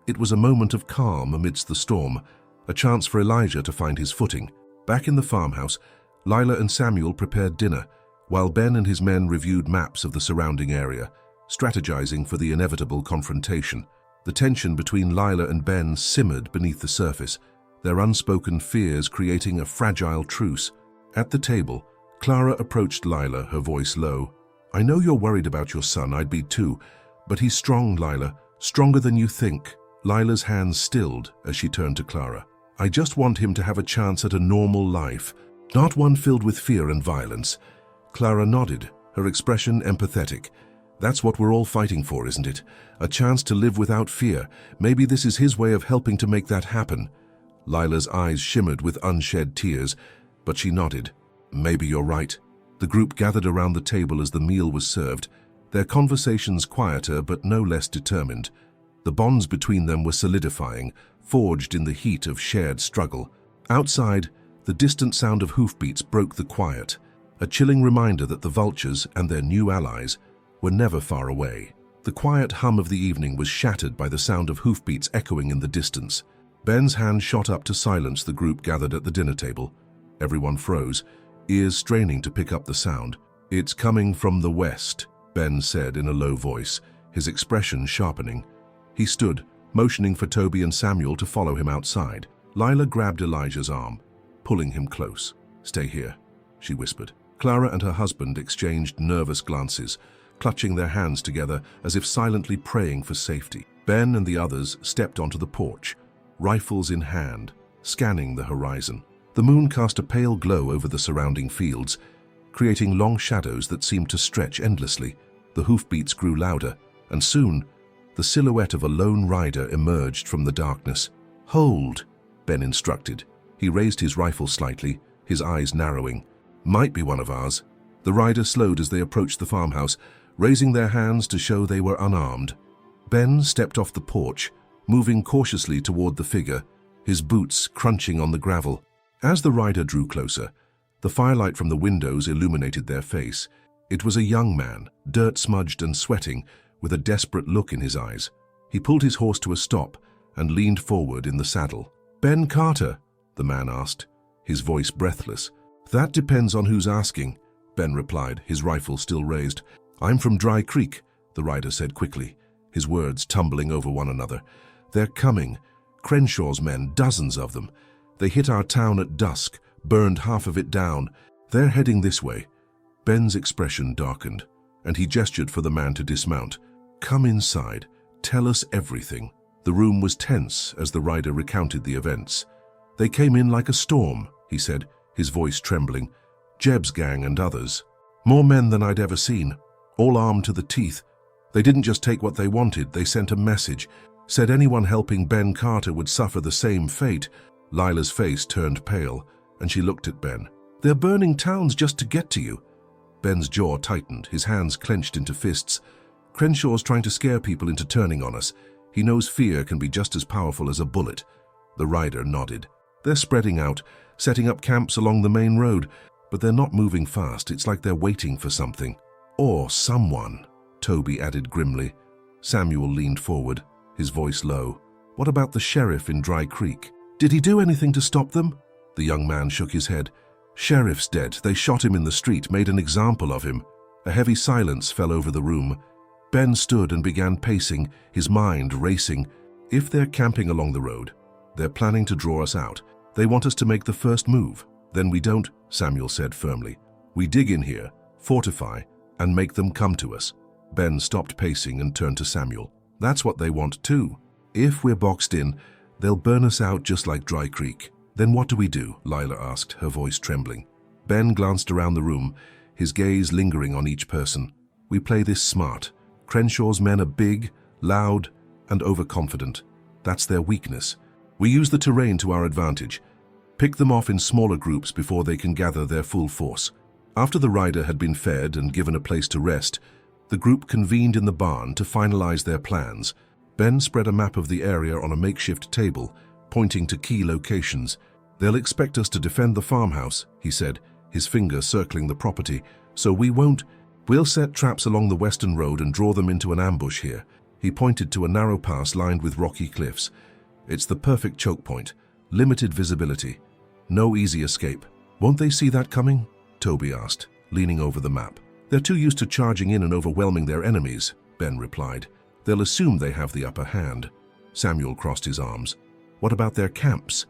It was a moment of calm amidst the storm, a chance for Elijah to find his footing. Back in the farmhouse, Lila and Samuel prepared dinner, while Ben and his men reviewed maps of the surrounding area, strategizing for the inevitable confrontation. The tension between Lila and Ben simmered beneath the surface, their unspoken fears creating a fragile truce. At the table, Clara approached Lila, her voice low. I know you're worried about your son, I'd be too, but he's strong, Lila, stronger than you think. Lila's hands stilled as she turned to Clara. I just want him to have a chance at a normal life, not one filled with fear and violence. Clara nodded, her expression empathetic. That's what we're all fighting for, isn't it? A chance to live without fear. Maybe this is his way of helping to make that happen. Lila's eyes shimmered with unshed tears, but she nodded. Maybe you're right. The group gathered around the table as the meal was served, their conversations quieter but no less determined. The bonds between them were solidifying, forged in the heat of shared struggle. Outside, the distant sound of hoofbeats broke the quiet, a chilling reminder that the vultures and their new allies were never far away. The quiet hum of the evening was shattered by the sound of hoofbeats echoing in the distance. Ben's hand shot up to silence the group gathered at the dinner table. Everyone froze, ears straining to pick up the sound. It's coming from the west, Ben said in a low voice, his expression sharpening. He stood, motioning for Toby and Samuel to follow him outside. Lila grabbed Elijah's arm, pulling him close. Stay here, she whispered. Clara and her husband exchanged nervous glances, clutching their hands together as if silently praying for safety. Ben and the others stepped onto the porch, rifles in hand, scanning the horizon. The moon cast a pale glow over the surrounding fields, creating long shadows that seemed to stretch endlessly. The hoofbeats grew louder, and soon, the silhouette of a lone rider emerged from the darkness. Hold, Ben instructed. He raised his rifle slightly, his eyes narrowing. Might be one of ours. The rider slowed as they approached the farmhouse, raising their hands to show they were unarmed. Ben stepped off the porch, moving cautiously toward the figure, his boots crunching on the gravel. As the rider drew closer, the firelight from the windows illuminated their face. It was a young man, dirt-smudged and sweating, with a desperate look in his eyes. He pulled his horse to a stop and leaned forward in the saddle. Ben Carter, the man asked, his voice breathless. That depends on who's asking, Ben replied, his rifle still raised. I'm from Dry Creek, the rider said quickly, his words tumbling over one another. They're coming. Crenshaw's men, dozens of them. They hit our town at dusk, burned half of it down. They're heading this way. Ben's expression darkened, and he gestured for the man to dismount. Come inside. Tell us everything. The room was tense as the rider recounted the events. They came in like a storm, he said, his voice trembling. Jeb's gang and others. More men than I'd ever seen, all armed to the teeth. They didn't just take what they wanted, they sent a message. Said anyone helping Ben Carter would suffer the same fate. Lila's face turned pale, and she looked at Ben. They're burning towns just to get to you. Ben's jaw tightened, his hands clenched into fists. Crenshaw's trying to scare people into turning on us. He knows fear can be just as powerful as a bullet. The rider nodded. They're spreading out, setting up camps along the main road, but they're not moving fast. It's like they're waiting for something. Or someone, Toby added grimly. Samuel leaned forward, his voice low. What about the sheriff in Dry Creek? Did he do anything to stop them? The young man shook his head. Sheriff's dead. They shot him in the street, made an example of him. A heavy silence fell over the room. Ben stood and began pacing, his mind racing. If they're camping along the road, they're planning to draw us out. They want us to make the first move. Then we don't, Samuel said firmly. We dig in here, fortify, and make them come to us. Ben stopped pacing and turned to Samuel. That's what they want too. If we're boxed in, they'll burn us out just like Dry Creek. Then what do we do? Lila asked, her voice trembling. Ben glanced around the room, his gaze lingering on each person. We play this smart. Crenshaw's men are big, loud, and overconfident. That's their weakness. We use the terrain to our advantage. Pick them off in smaller groups before they can gather their full force. After the rider had been fed and given a place to rest, the group convened in the barn to finalize their plans. Ben spread a map of the area on a makeshift table, pointing to key locations. They'll expect us to defend the farmhouse, he said, his finger circling the property, so we won't. We'll set traps along the western road and draw them into an ambush here. He pointed to a narrow pass lined with rocky cliffs. It's the perfect choke point. Limited visibility. No easy escape. Won't they see that coming? Toby asked, leaning over the map. They're too used to charging in and overwhelming their enemies, Ben replied. They'll assume they have the upper hand. Samuel crossed his arms. What about their camps?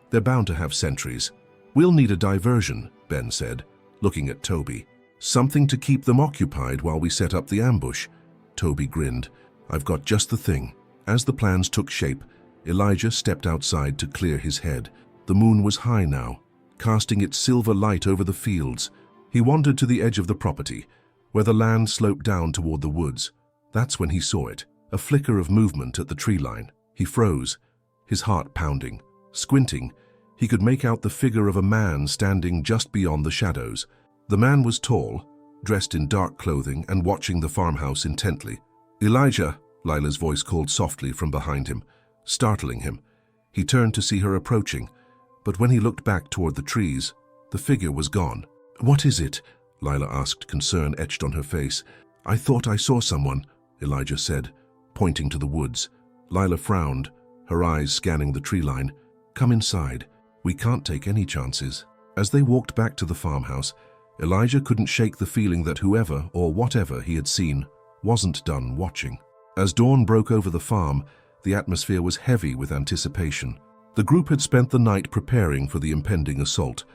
They're bound to have sentries. We'll need a diversion, Ben said, looking at Toby. Something to keep them occupied while we set up the ambush. Toby grinned. I've got just the thing. As the plans took shape, Elijah stepped outside to clear his head. The moon was high now, casting its silver light over the fields. He wandered to the edge of the property, where the land sloped down toward the woods. That's when he saw it, a flicker of movement at the tree line. He froze, his heart pounding. Squinting, he could make out the figure of a man standing just beyond the shadows. The man was tall, dressed in dark clothing and watching the farmhouse intently. Elijah, Lila's voice called softly from behind him, startling him. He turned to see her approaching, but when he looked back toward the trees, the figure was gone. What is it? Lila asked, concern etched on her face. I thought I saw someone, Elijah said, pointing to the woods. Lila frowned, her eyes scanning the tree line. Come inside. We can't take any chances. As they walked back to the farmhouse, Elijah couldn't shake the feeling that whoever or whatever he had seen wasn't done watching. As dawn broke over the farm, the atmosphere was heavy with anticipation. The group had spent the night preparing for the impending assault,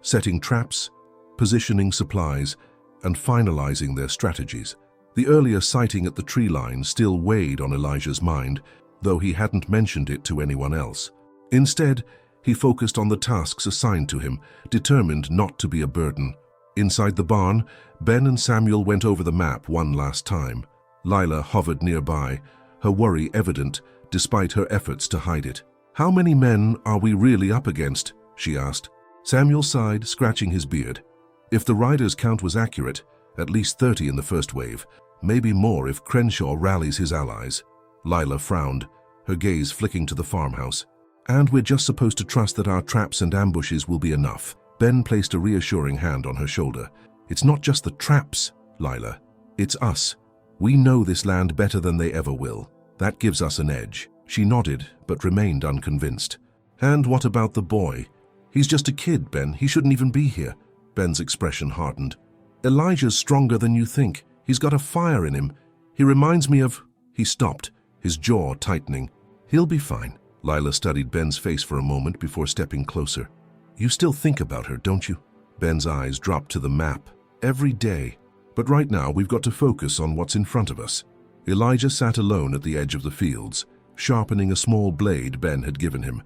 setting traps, positioning supplies, and finalizing their strategies. The earlier sighting at the tree line still weighed on Elijah's mind, though he hadn't mentioned it to anyone else. Instead, he focused on the tasks assigned to him, determined not to be a burden. Inside the barn, Ben and Samuel went over the map one last time. Lila hovered nearby, her worry evident despite her efforts to hide it. How many men are we really up against? She asked. Samuel sighed, scratching his beard. If the riders' count was accurate, at least 30 in the first wave, maybe more if Crenshaw rallies his allies. Lila frowned, her gaze flicking to the farmhouse. And we're just supposed to trust that our traps and ambushes will be enough. Ben placed a reassuring hand on her shoulder. It's not just the traps, Lila. It's us. We know this land better than they ever will. That gives us an edge. She nodded, but remained unconvinced. And what about the boy? He's just a kid, Ben. He shouldn't even be here. Ben's expression hardened. Elijah's stronger than you think. He's got a fire in him. He reminds me of... He stopped, his jaw tightening. He'll be fine. Lila studied Ben's face for a moment before stepping closer. You still think about her, don't you? Ben's eyes dropped to the map. Every day. But right now we've got to focus on what's in front of us. Elijah sat alone at the edge of the fields, sharpening a small blade Ben had given him.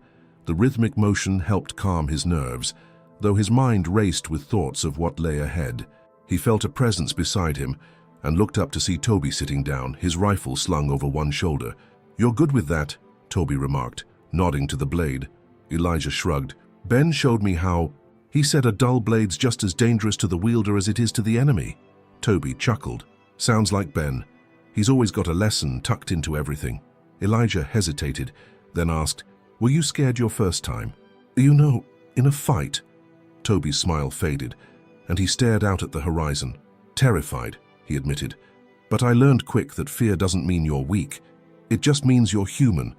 The rhythmic motion helped calm his nerves, though his mind raced with thoughts of what lay ahead. He felt a presence beside him and looked up to see Toby sitting down, his rifle slung over one shoulder. You're good with that, Toby remarked, nodding to the blade. Elijah shrugged. Ben showed me how... He said a dull blade's just as dangerous to the wielder as it is to the enemy. Toby chuckled. Sounds like Ben. He's always got a lesson tucked into everything. Elijah hesitated, then asked, "Were you scared your first time?" "You know, in a fight." Toby's smile faded, and he stared out at the horizon. "Terrified," he admitted. "But I learned quick that fear doesn't mean you're weak. It just means you're human.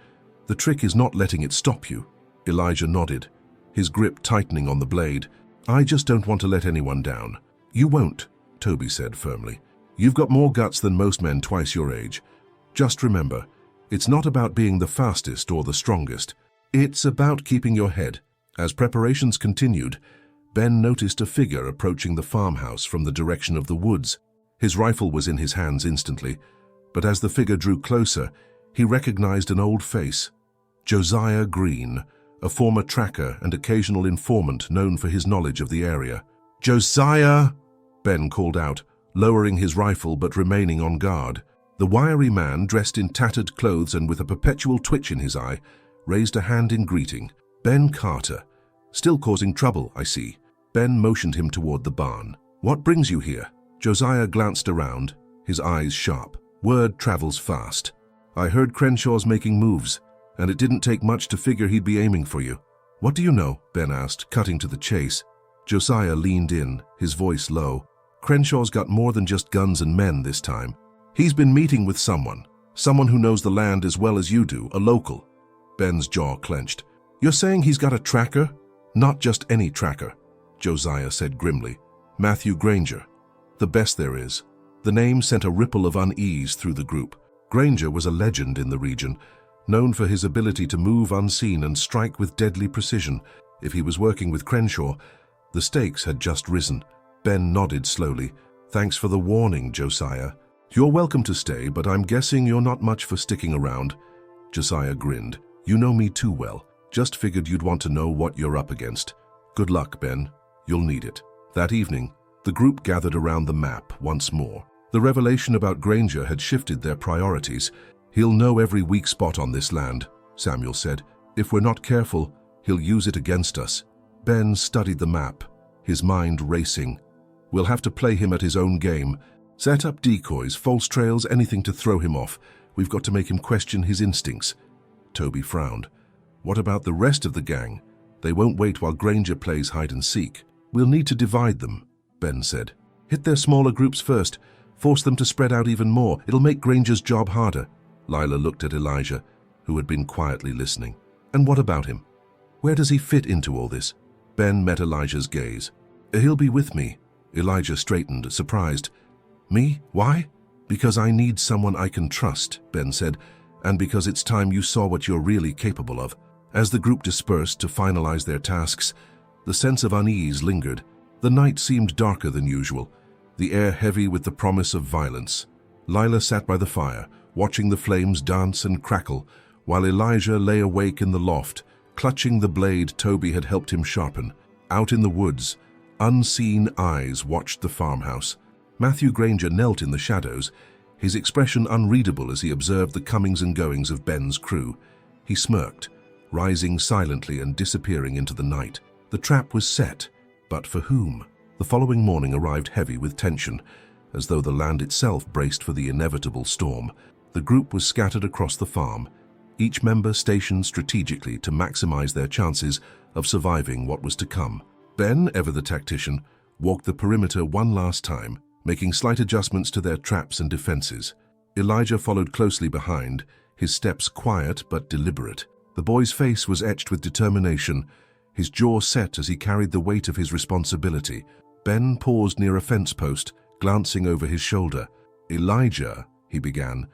The trick is not letting it stop you." Elijah nodded, his grip tightening on the blade. "I just don't want to let anyone down." "You won't," Toby said firmly. "You've got more guts than most men twice your age. Just remember, it's not about being the fastest or the strongest. It's about keeping your head." As preparations continued, Ben noticed a figure approaching the farmhouse from the direction of the woods. His rifle was in his hands instantly, but as the figure drew closer, he recognized an old face. Josiah Green, a former tracker and occasional informant known for his knowledge of the area. "Josiah!" Ben called out, lowering his rifle but remaining on guard. The wiry man, dressed in tattered clothes and with a perpetual twitch in his eye, raised a hand in greeting. "Ben Carter. Still causing trouble, I see." Ben motioned him toward the barn. "What brings you here?" Josiah glanced around, his eyes sharp. "Word travels fast. I heard Crenshaw's making moves, and it didn't take much to figure he'd be aiming for you." "What do you know?" Ben asked, cutting to the chase. Josiah leaned in, his voice low. "Crenshaw's got more than just guns and men this time. He's been meeting with someone who knows the land as well as you do, a local." Ben's jaw clenched. "You're saying he's got a tracker?" "Not just any tracker," Josiah said grimly. "Matthew Granger. The best there is." The name sent a ripple of unease through the group. Granger was a legend in the region, known for his ability to move unseen and strike with deadly precision. If he was working with Crenshaw, the stakes had just risen. Ben nodded slowly. "Thanks for the warning, Josiah. You're welcome to stay, but I'm guessing you're not much for sticking around." Josiah grinned. "You know me too well. Just figured you'd want to know what you're up against. Good luck, Ben. You'll need it." That evening, the group gathered around the map once more. The revelation about Granger had shifted their priorities. "He'll know every weak spot on this land," Samuel said. "If we're not careful, he'll use it against us." Ben studied the map, his mind racing. "We'll have to play him at his own game. Set up decoys, false trails, anything to throw him off. We've got to make him question his instincts." Toby frowned. "What about the rest of the gang? They won't wait while Granger plays hide and seek." "We'll need to divide them," Ben said. "Hit their smaller groups first. Force them to spread out even more. It'll make Granger's job harder." Lila looked at Elijah, who had been quietly listening. "And what about him? Where does he fit into all this?" Ben met Elijah's gaze. "He'll be with me." Elijah straightened, surprised. "Me? Why?" "Because I need someone I can trust," Ben said, "and because it's time you saw what you're really capable of." As the group dispersed to finalize their tasks, the sense of unease lingered. The night seemed darker than usual, the air heavy with the promise of violence. Lila sat by the fire, watching the flames dance and crackle, while Elijah lay awake in the loft, clutching the blade Toby had helped him sharpen. Out in the woods, unseen eyes watched the farmhouse. Matthew Granger knelt in the shadows, his expression unreadable as he observed the comings and goings of Ben's crew. He smirked, rising silently and disappearing into the night. The trap was set, but for whom? The following morning arrived heavy with tension, as though the land itself braced for the inevitable storm. The group was scattered across the farm, each member stationed strategically to maximize their chances of surviving what was to come. Ben, ever the tactician, walked the perimeter one last time, making slight adjustments to their traps and defenses. Elijah followed closely behind, his steps quiet but deliberate. The boy's face was etched with determination, his jaw set as he carried the weight of his responsibility. Ben paused near a fence post, glancing over his shoulder. "Elijah," he began,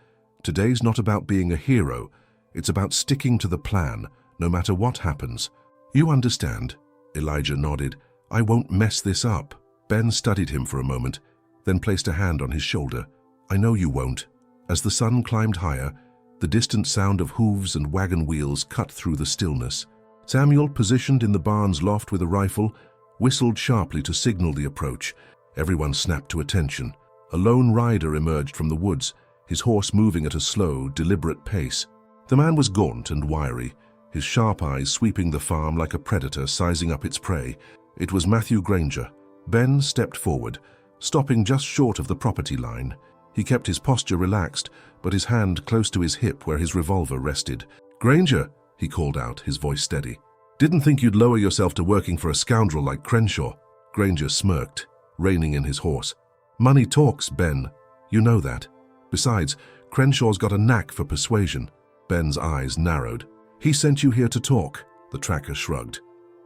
"today's not about being a hero. It's about sticking to the plan, no matter what happens." "You understand?" Elijah nodded. "I won't mess this up." Ben studied him for a moment, then placed a hand on his shoulder. "I know you won't." As the sun climbed higher, the distant sound of hooves and wagon wheels cut through the stillness. Samuel, positioned in the barn's loft with a rifle, whistled sharply to signal the approach. Everyone snapped to attention. A lone rider emerged from the woods, his horse moving at a slow, deliberate pace. The man was gaunt and wiry, his sharp eyes sweeping the farm like a predator sizing up its prey. It was Matthew Granger. Ben stepped forward, stopping just short of the property line. He kept his posture relaxed, but his hand close to his hip where his revolver rested. "Granger," he called out, his voice steady. "Didn't think you'd lower yourself to working for a scoundrel like Crenshaw." Granger smirked, reining in his horse. "Money talks, Ben. You know that. Besides, Crenshaw's got a knack for persuasion." Ben's eyes narrowed. "He sent you here to talk," the tracker shrugged.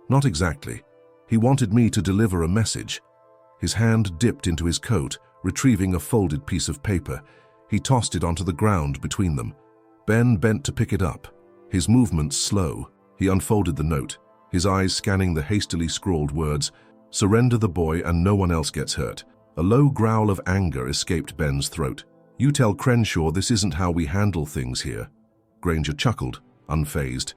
"Not exactly. He wanted me to deliver a message." His hand dipped into his coat, retrieving a folded piece of paper. He tossed it onto the ground between them. Ben bent to pick it up, his movements slow. He unfolded the note, his eyes scanning the hastily scrawled words, "Surrender the boy and no one else gets hurt." A low growl of anger escaped Ben's throat. "You tell Crenshaw this isn't how we handle things here." Granger chuckled, unfazed.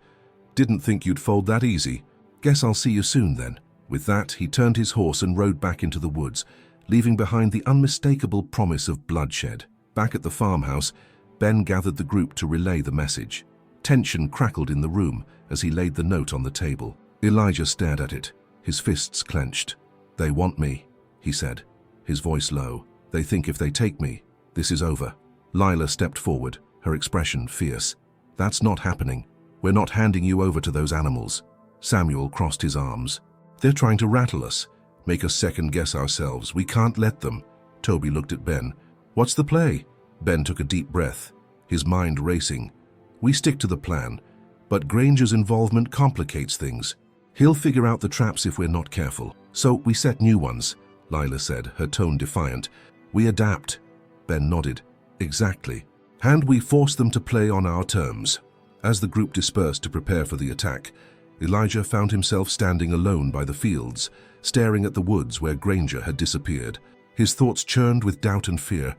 "Didn't think you'd fold that easy. Guess I'll see you soon then." With that, he turned his horse and rode back into the woods, leaving behind the unmistakable promise of bloodshed. Back at the farmhouse, Ben gathered the group to relay the message. Tension crackled in the room as he laid the note on the table. Elijah stared at it, his fists clenched. "They want me," he said, his voice low. "They think if they take me, this is over." Lila stepped forward, her expression fierce. "That's not happening. We're not handing you over to those animals." Samuel crossed his arms. "They're trying to rattle us, make us second-guess ourselves. We can't let them." Toby looked at Ben. "What's the play?" Ben took a deep breath, his mind racing. "We stick to the plan, but Granger's involvement complicates things. He'll figure out the traps if we're not careful. So we set new ones," Lila said, her tone defiant. "We adapt." Ben nodded. "Exactly. And we force them to play on our terms." As the group dispersed to prepare for the attack, Elijah found himself standing alone by the fields, staring at the woods where Granger had disappeared. His thoughts churned with doubt and fear,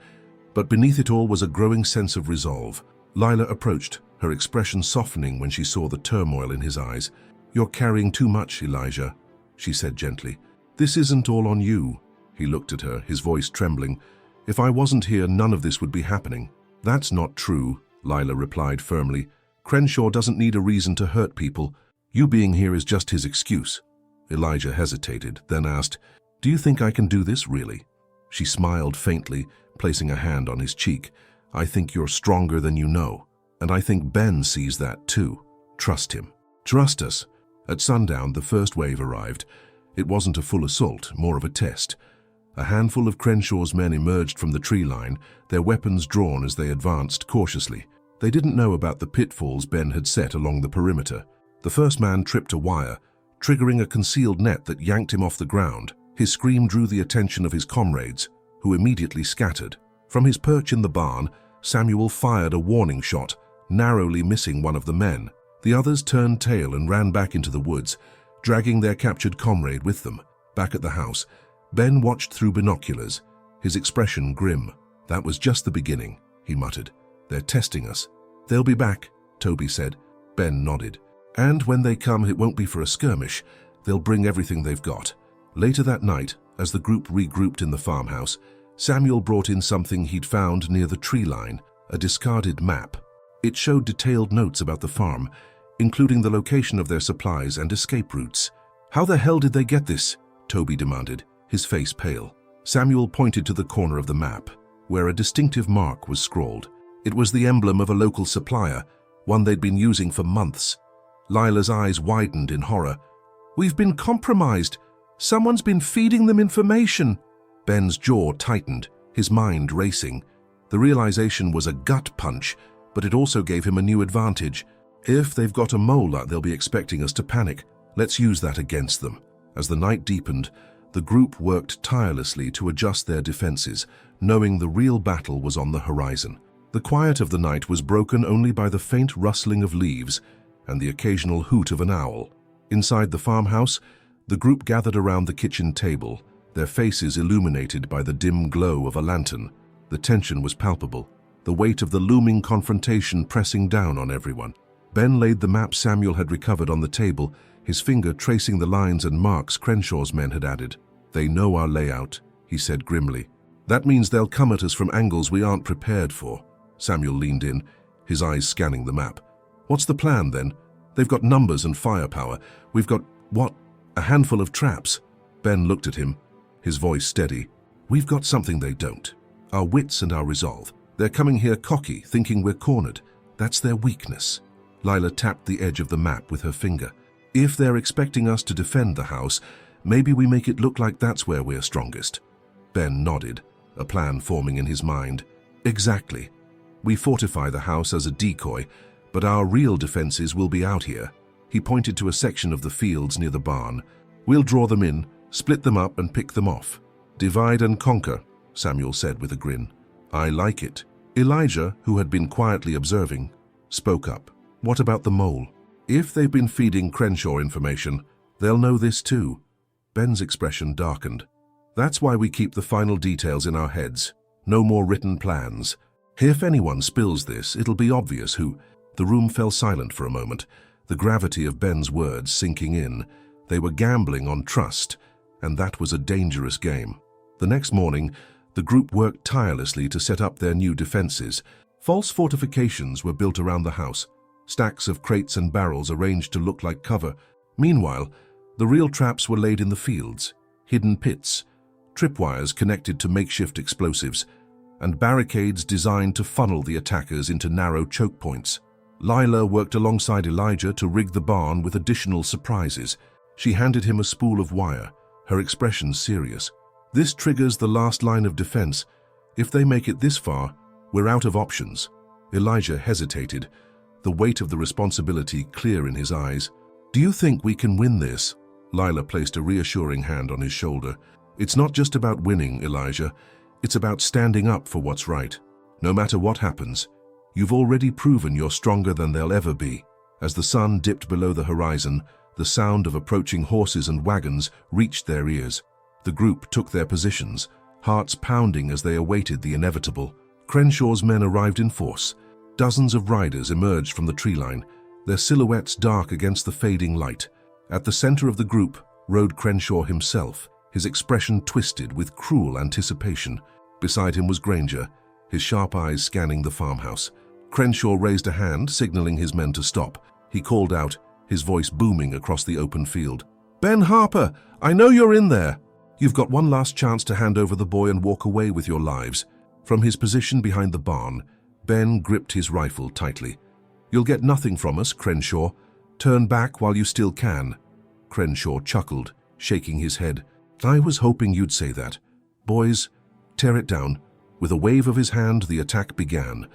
but beneath it all was a growing sense of resolve. Lila approached, her expression softening when she saw the turmoil in his eyes. "You're carrying too much, Elijah," she said gently. "This isn't all on you." He looked at her, his voice trembling. "If I wasn't here, none of this would be happening." "That's not true," Lila replied firmly. "Crenshaw doesn't need a reason to hurt people. You being here is just his excuse." Elijah hesitated, then asked, "Do you think I can do this, really?" She smiled faintly, placing a hand on his cheek. "I think you're stronger than you know, and I think Ben sees that too. Trust him." "Trust us." At sundown, the first wave arrived. It wasn't a full assault, more of a test. A handful of Crenshaw's men emerged from the tree line, their weapons drawn as they advanced cautiously. They didn't know about the pitfalls Ben had set along the perimeter. The first man tripped a wire, triggering a concealed net that yanked him off the ground. His scream drew the attention of his comrades, who immediately scattered. From his perch in the barn, Samuel fired a warning shot, narrowly missing one of the men. The others turned tail and ran back into the woods, dragging their captured comrade with them. Back at the house, Ben watched through binoculars, his expression grim. "That was just the beginning," he muttered. "They're testing us." "They'll be back," Toby said. Ben nodded. "And when they come, it won't be for a skirmish. They'll bring everything they've got." Later that night, as the group regrouped in the farmhouse, Samuel brought in something he'd found near the tree line, a discarded map. It showed detailed notes about the farm, including the location of their supplies and escape routes. "How the hell did they get this?" Toby demanded, his face pale. Samuel pointed to the corner of the map, where a distinctive mark was scrawled. It was the emblem of a local supplier, one they'd been using for months. Lila's eyes widened in horror. "We've been compromised. Someone's been feeding them information." Ben's jaw tightened, his mind racing. The realization was a gut punch, but it also gave him a new advantage. If they've got a mole, they'll be expecting us to panic. Let's use that against them. As the night deepened, the group worked tirelessly to adjust their defenses, knowing the real battle was on the horizon. The quiet of the night was broken only by the faint rustling of leaves and the occasional hoot of an owl. Inside the farmhouse, the group gathered around the kitchen table, their faces illuminated by the dim glow of a lantern. The tension was palpable, the weight of the looming confrontation pressing down on everyone. Ben laid the map Samuel had recovered on the table, his finger tracing the lines and marks Crenshaw's men had added. "They know our layout," he said grimly. "That means they'll come at us from angles we aren't prepared for." Samuel leaned in, his eyes scanning the map. "What's the plan, then? They've got numbers and firepower. We've got what?" A handful of traps. Ben looked at him, his voice steady. We've got something they don't. Our wits and our resolve. They're coming here cocky, thinking we're cornered. That's their weakness. Lila tapped the edge of the map with her finger. If they're expecting us to defend the house, maybe we make it look like that's where we're strongest. Ben nodded, a plan forming in his mind. Exactly. We fortify the house as a decoy, but our real defenses will be out here. He pointed to a section of the fields near the barn. We'll draw them in, split them up and pick them off. Divide and conquer, Samuel said with a grin. I like it. Elijah, who had been quietly observing, spoke up. What about the mole? If they've been feeding Crenshaw information, they'll know this too. Ben's expression darkened. That's why we keep the final details in our heads. No more written plans. If anyone spills this, it'll be obvious who. The room fell silent for a moment, the gravity of Ben's words sinking in. They were gambling on trust, and that was a dangerous game. The next morning, the group worked tirelessly to set up their new defenses. False fortifications were built around the house, stacks of crates and barrels arranged to look like cover. Meanwhile, the real traps were laid in the fields, hidden pits, tripwires connected to makeshift explosives, and barricades designed to funnel the attackers into narrow choke points. Lila worked alongside Elijah to rig the barn with additional surprises. She handed him a spool of wire, her expression serious. This triggers the last line of defense. If they make it this far, we're out of options. Elijah hesitated, the weight of the responsibility clear in his eyes. Do you think we can win this? Lila placed a reassuring hand on his shoulder. It's not just about winning, Elijah. It's about standing up for what's right. No matter what happens, you've already proven you're stronger than they'll ever be. As the sun dipped below the horizon, the sound of approaching horses and wagons reached their ears. The group took their positions, hearts pounding as they awaited the inevitable. Crenshaw's men arrived in force. Dozens of riders emerged from the tree line, their silhouettes dark against the fading light. At the center of the group rode Crenshaw himself, his expression twisted with cruel anticipation. Beside him was Granger, his sharp eyes scanning the farmhouse. Crenshaw raised a hand, signaling his men to stop. He called out, his voice booming across the open field. Ben Harper, I know you're in there. You've got one last chance to hand over the boy and walk away with your lives. From his position behind the barn, Ben gripped his rifle tightly. You'll get nothing from us, Crenshaw. Turn back while you still can. Crenshaw chuckled, shaking his head. I was hoping you'd say that. Boys, tear it down. With a wave of his hand, the attack began.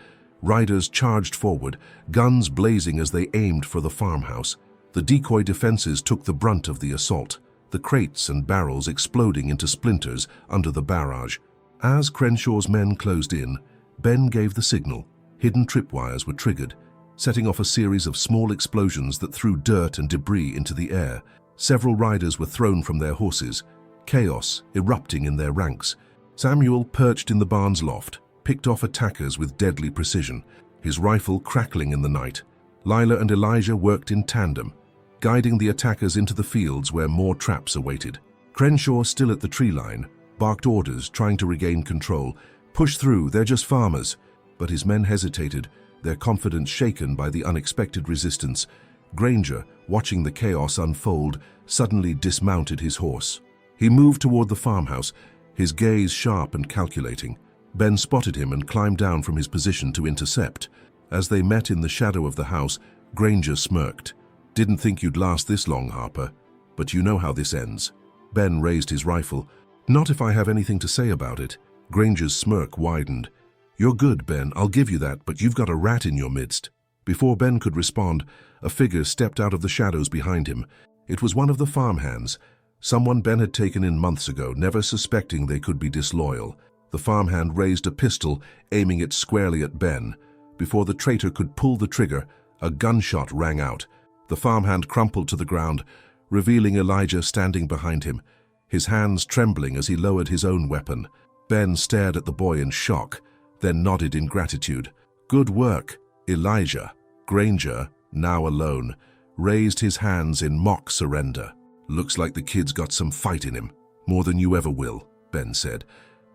Riders charged forward, guns blazing as they aimed for the farmhouse. The decoy defenses took the brunt of the assault, the crates and barrels exploding into splinters under the barrage. As Crenshaw's men closed in, Ben gave the signal. Hidden tripwires were triggered, setting off a series of small explosions that threw dirt and debris into the air. Several riders were thrown from their horses, chaos erupting in their ranks. Samuel, perched in the barn's loft, picked off attackers with deadly precision, his rifle crackling in the night. Lila and Elijah worked in tandem, guiding the attackers into the fields where more traps awaited. Crenshaw, still at the tree line, barked orders, trying to regain control. Push through, they're just farmers. But his men hesitated, their confidence shaken by the unexpected resistance. Granger, watching the chaos unfold, suddenly dismounted his horse. He moved toward the farmhouse, his gaze sharp and calculating. Ben spotted him and climbed down from his position to intercept. As they met in the shadow of the house, Granger smirked. Didn't think you'd last this long, Harper, but you know how this ends. Ben raised his rifle. Not if I have anything to say about it. Granger's smirk widened. You're good, Ben, I'll give you that, but you've got a rat in your midst. Before Ben could respond, a figure stepped out of the shadows behind him. It was one of the farmhands, someone Ben had taken in months ago, never suspecting they could be disloyal. The farmhand raised a pistol, aiming it squarely at Ben. Before the traitor could pull the trigger, a gunshot rang out. The farmhand crumpled to the ground, revealing Elijah standing behind him, his hands trembling as he lowered his own weapon. Ben stared at the boy in shock, then nodded in gratitude. Good work, Elijah. Granger, now alone, raised his hands in mock surrender. Looks like the kid's got some fight in him. More than you ever will, Ben said,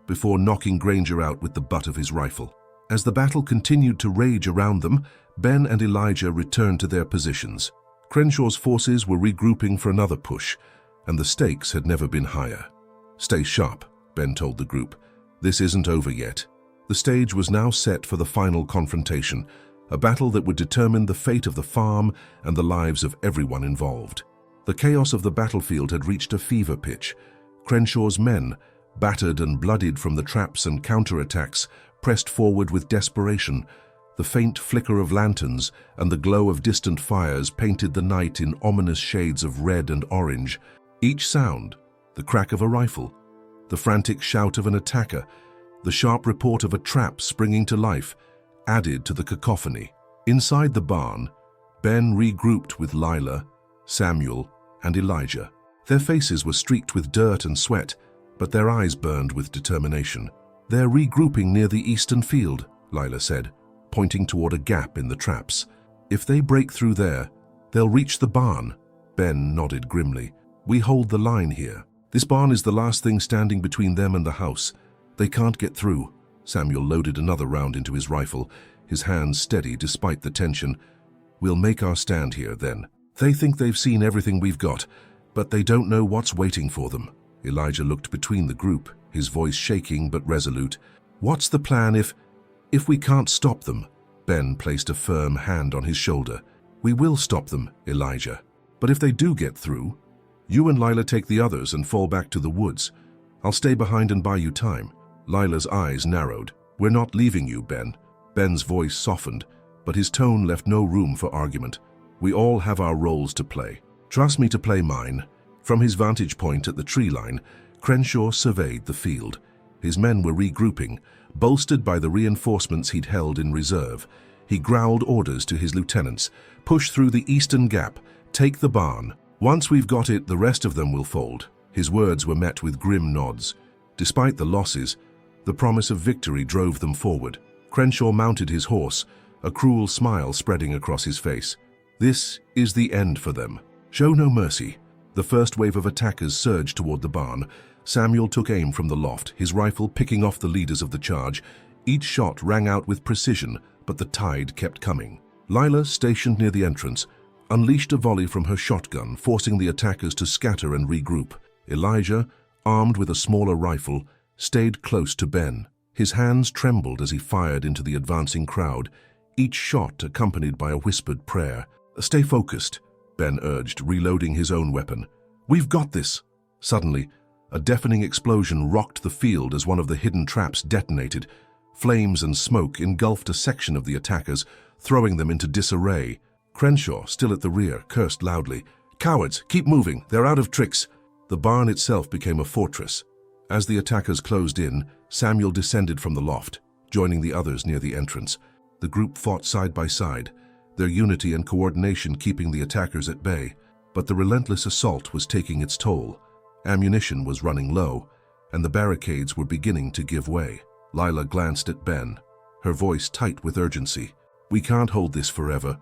before knocking Granger out with the butt of his rifle. As the battle continued to rage around them, Ben and Elijah returned to their positions. Crenshaw's forces were regrouping for another push, and the stakes had never been higher. "Stay sharp," Ben told the group. "This isn't over yet." The stage was now set for the final confrontation, a battle that would determine the fate of the farm and the lives of everyone involved. The chaos of the battlefield had reached a fever pitch. Crenshaw's men, battered and bloodied from the traps and counterattacks, pressed forward with desperation. The faint flicker of lanterns and the glow of distant fires painted the night in ominous shades of red and orange. Each sound, the crack of a rifle, the frantic shout of an attacker, the sharp report of a trap springing to life, added to the cacophony. Inside the barn, Ben regrouped with Lila, Samuel, and Elijah. Their faces were streaked with dirt and sweat, but their eyes burned with determination. "They're regrouping near the eastern field," Lila said, pointing toward a gap in the traps. "If they break through there, they'll reach the barn." Ben nodded grimly. "We hold the line here. This barn is the last thing standing between them and the house. They can't get through." Samuel loaded another round into his rifle, his hands steady despite the tension. "We'll make our stand here, then. They think they've seen everything we've got, but they don't know what's waiting for them." Elijah looked between the group, his voice shaking but resolute. "What's the plan if we can't stop them?" Ben placed a firm hand on his shoulder. "We will stop them, Elijah. But if they do get through, you and Lila take the others and fall back to the woods. I'll stay behind and buy you time." Lila's eyes narrowed. "We're not leaving you, Ben." Ben's voice softened, but his tone left no room for argument. "We all have our roles to play. Trust me to play mine." From his vantage point at the tree line, Crenshaw surveyed the field. His men were regrouping, bolstered by the reinforcements he'd held in reserve. He growled orders to his lieutenants. "Push through the eastern gap. Take the barn. Once we've got it, the rest of them will fold." His words were met with grim nods. Despite the losses, the promise of victory drove them forward. Crenshaw mounted his horse, a cruel smile spreading across his face. "This is the end for them. Show no mercy." The first wave of attackers surged toward the barn. Samuel took aim from the loft, his rifle picking off the leaders of the charge. Each shot rang out with precision, but the tide kept coming. Lila, stationed near the entrance, unleashed a volley from her shotgun, forcing the attackers to scatter and regroup. Elijah, armed with a smaller rifle, stayed close to Ben. His hands trembled as he fired into the advancing crowd, each shot accompanied by a whispered prayer. "Stay focused," Ben urged, reloading his own weapon. "We've got this." Suddenly, a deafening explosion rocked the field as one of the hidden traps detonated. Flames and smoke engulfed a section of the attackers, throwing them into disarray. Crenshaw, still at the rear, cursed loudly. "Cowards, keep moving, they're out of tricks." The barn itself became a fortress. As the attackers closed in, Samuel descended from the loft, joining the others near the entrance. The group fought side by side, their unity and coordination keeping the attackers at bay. But the relentless assault was taking its toll. Ammunition was running low, and the barricades were beginning to give way. Lila glanced at Ben, her voice tight with urgency. "We can't hold this forever."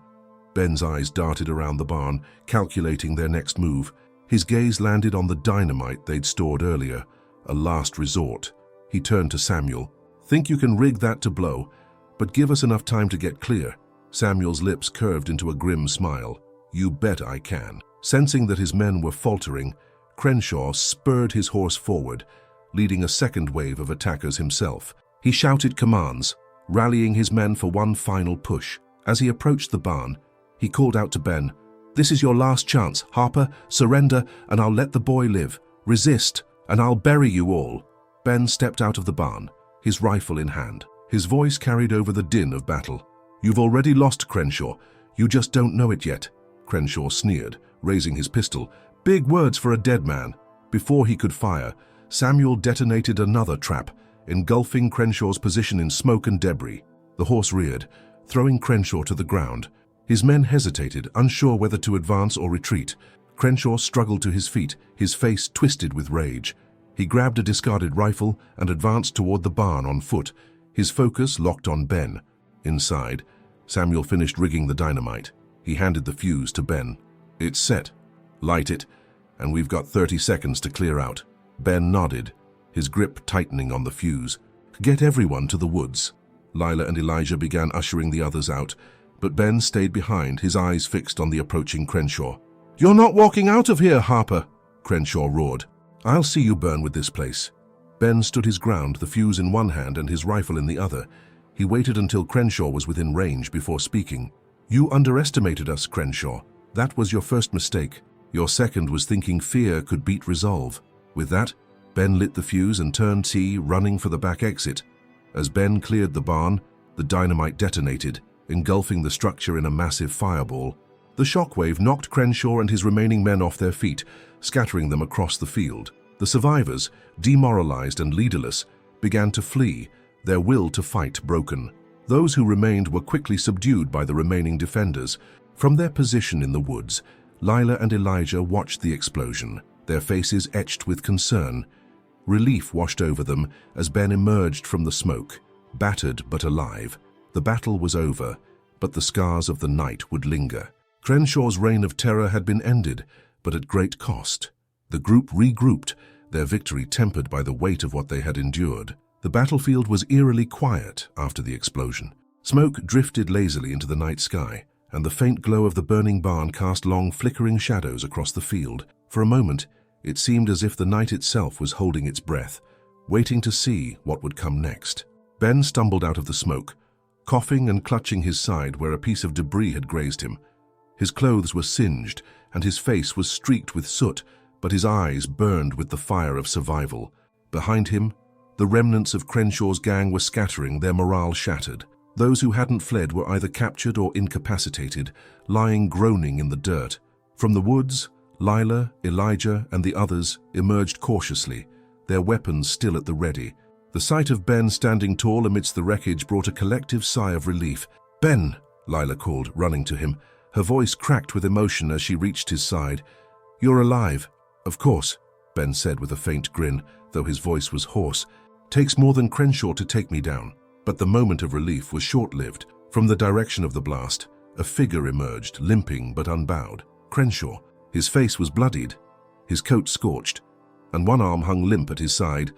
Ben's eyes darted around the barn, calculating their next move. His gaze landed on the dynamite they'd stored earlier, a last resort. He turned to Samuel. "Think you can rig that to blow, but give us enough time to get clear." Samuel's lips curved into a grim smile. "You bet I can." Sensing that his men were faltering, Crenshaw spurred his horse forward, leading a second wave of attackers himself. He shouted commands, rallying his men for one final push. As he approached the barn, he called out to Ben, "This is your last chance, Harper. Surrender, and I'll let the boy live. Resist, and I'll bury you all." Ben stepped out of the barn, his rifle in hand. His voice carried over the din of battle. "You've already lost, Crenshaw. You just don't know it yet." Crenshaw sneered, raising his pistol. Big words for a dead man. Before he could fire, Samuel detonated another trap, engulfing Crenshaw's position in smoke and debris. The horse reared, throwing Crenshaw to the ground. His men hesitated, unsure whether to advance or retreat. Crenshaw struggled to his feet, his face twisted with rage. He grabbed a discarded rifle and advanced toward the barn on foot, his focus locked on Ben. Inside, Samuel finished rigging the dynamite. He handed the fuse to Ben. "It's set. Light it, and we've got 30 seconds to clear out." Ben nodded, his grip tightening on the fuse. "Get everyone to the woods." Lila and Elijah began ushering the others out, but Ben stayed behind, his eyes fixed on the approaching Crenshaw. "You're not walking out of here, Harper!" Crenshaw roared. "I'll see you burn with this place." Ben stood his ground, the fuse in one hand and his rifle in the other. He waited until Crenshaw was within range before speaking. "You underestimated us, Crenshaw. That was your first mistake. Your second was thinking fear could beat resolve." With that, Ben lit the fuse and turned T, running for the back exit. As Ben cleared the barn, the dynamite detonated, engulfing the structure in a massive fireball. The shockwave knocked Crenshaw and his remaining men off their feet, scattering them across the field. The survivors, demoralized and leaderless, began to flee, their will to fight broken. Those who remained were quickly subdued by the remaining defenders. From their position in the woods, Lila and Elijah watched the explosion, their faces etched with concern. Relief washed over them as Ben emerged from the smoke, battered but alive. The battle was over, but the scars of the night would linger. Crenshaw's reign of terror had been ended, but at great cost. The group regrouped, their victory tempered by the weight of what they had endured. The battlefield was eerily quiet after the explosion. Smoke drifted lazily into the night sky, and the faint glow of the burning barn cast long, flickering shadows across the field. For a moment, it seemed as if the night itself was holding its breath, waiting to see what would come next. Ben stumbled out of the smoke, coughing and clutching his side where a piece of debris had grazed him. His clothes were singed, and his face was streaked with soot, but his eyes burned with the fire of survival. Behind him, the remnants of Crenshaw's gang were scattering, their morale shattered. Those who hadn't fled were either captured or incapacitated, lying groaning in the dirt. From the woods, Lila, Elijah, and the others emerged cautiously, their weapons still at the ready. The sight of Ben standing tall amidst the wreckage brought a collective sigh of relief. "Ben!" Lila called, running to him. Her voice cracked with emotion as she reached his side. "You're alive." "Of course," Ben said with a faint grin, though his voice was hoarse. "Takes more than Crenshaw to take me down." But the moment of relief was short-lived. From the direction of the blast, a figure emerged, limping but unbowed. Crenshaw. His face was bloodied, his coat scorched, and one arm hung limp at his side,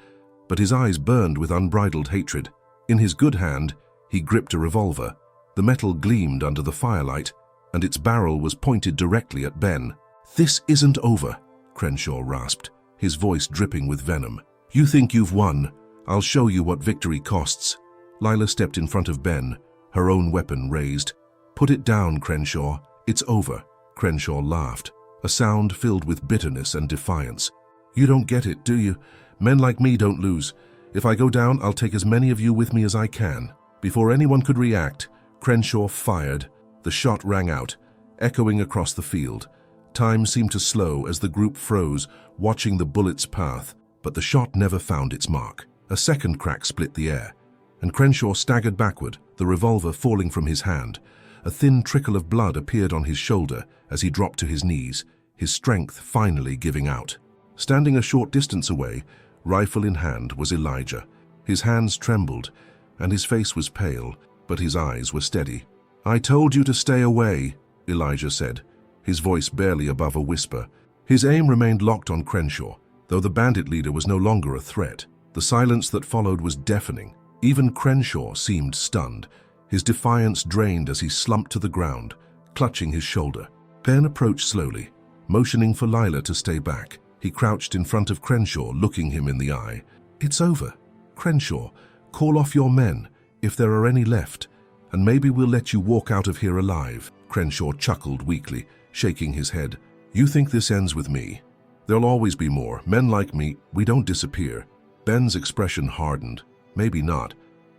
but his eyes burned with unbridled hatred. In his good hand, he gripped a revolver. The metal gleamed under the firelight, and its barrel was pointed directly at Ben. "This isn't over," Crenshaw rasped, his voice dripping with venom. "You think you've won? I'll show you what victory costs." Lila stepped in front of Ben, her own weapon raised. "Put it down, Crenshaw. It's over." Crenshaw laughed, a sound filled with bitterness and defiance. "You don't get it, do you? Men like me don't lose. If I go down, I'll take as many of you with me as I can." Before anyone could react, Crenshaw fired. The shot rang out, echoing across the field. Time seemed to slow as the group froze, watching the bullet's path, but the shot never found its mark. A second crack split the air, and Crenshaw staggered backward, the revolver falling from his hand. A thin trickle of blood appeared on his shoulder as he dropped to his knees, his strength finally giving out. Standing a short distance away, rifle in hand, was Elijah. His hands trembled, and his face was pale, but his eyes were steady. "I told you to stay away," Elijah said, his voice barely above a whisper. His aim remained locked on Crenshaw, though the bandit leader was no longer a threat. The silence that followed was deafening. Even Crenshaw seemed stunned, his defiance drained as he slumped to the ground, clutching his shoulder. Ben approached slowly, motioning for Lila to stay back. He crouched in front of Crenshaw, looking him in the eye. "It's over. Crenshaw, call off your men, if there are any left, and maybe we'll let you walk out of here alive." Crenshaw chuckled weakly, shaking his head. "You think this ends with me? There'll always be more. Men like me, we don't disappear." Ben's expression hardened. "Maybe not.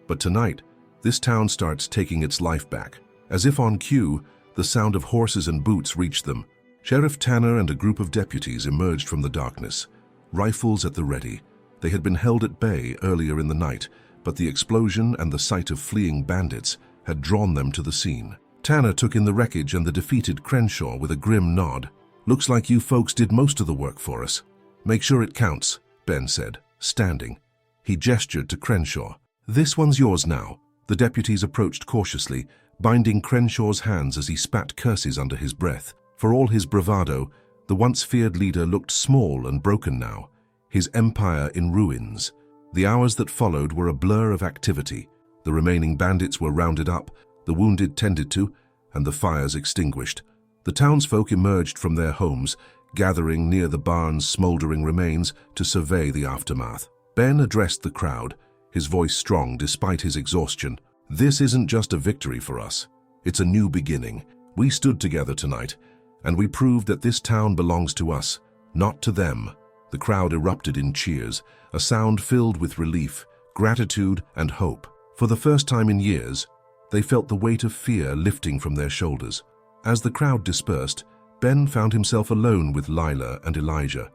But tonight, this town starts taking its life back." As if on cue, the sound of horses and boots reached them. Sheriff Tanner and a group of deputies emerged from the darkness, rifles at the ready. They had been held at bay earlier in the night, but the explosion and the sight of fleeing bandits had drawn them to the scene. Tanner took in the wreckage and the defeated Crenshaw with a grim nod. "Looks like you folks did most of the work for us. Make sure it counts," Ben said, standing. He gestured to Crenshaw. "This one's yours now." The deputies approached cautiously, binding Crenshaw's hands as he spat curses under his breath. For all his bravado, the once feared leader looked small and broken now, his empire in ruins. The hours that followed were a blur of activity. The remaining bandits were rounded up, the wounded tended to, and the fires extinguished. The townsfolk emerged from their homes, gathering near the barn's smoldering remains to survey the aftermath. Ben addressed the crowd, his voice strong despite his exhaustion. "This isn't just a victory for us. It's a new beginning. We stood together tonight, and we proved that this town belongs to us, not to them." The crowd erupted in cheers, a sound filled with relief, gratitude, and hope. For the first time in years, they felt the weight of fear lifting from their shoulders. As the crowd dispersed, Ben found himself alone with Lila and Elijah.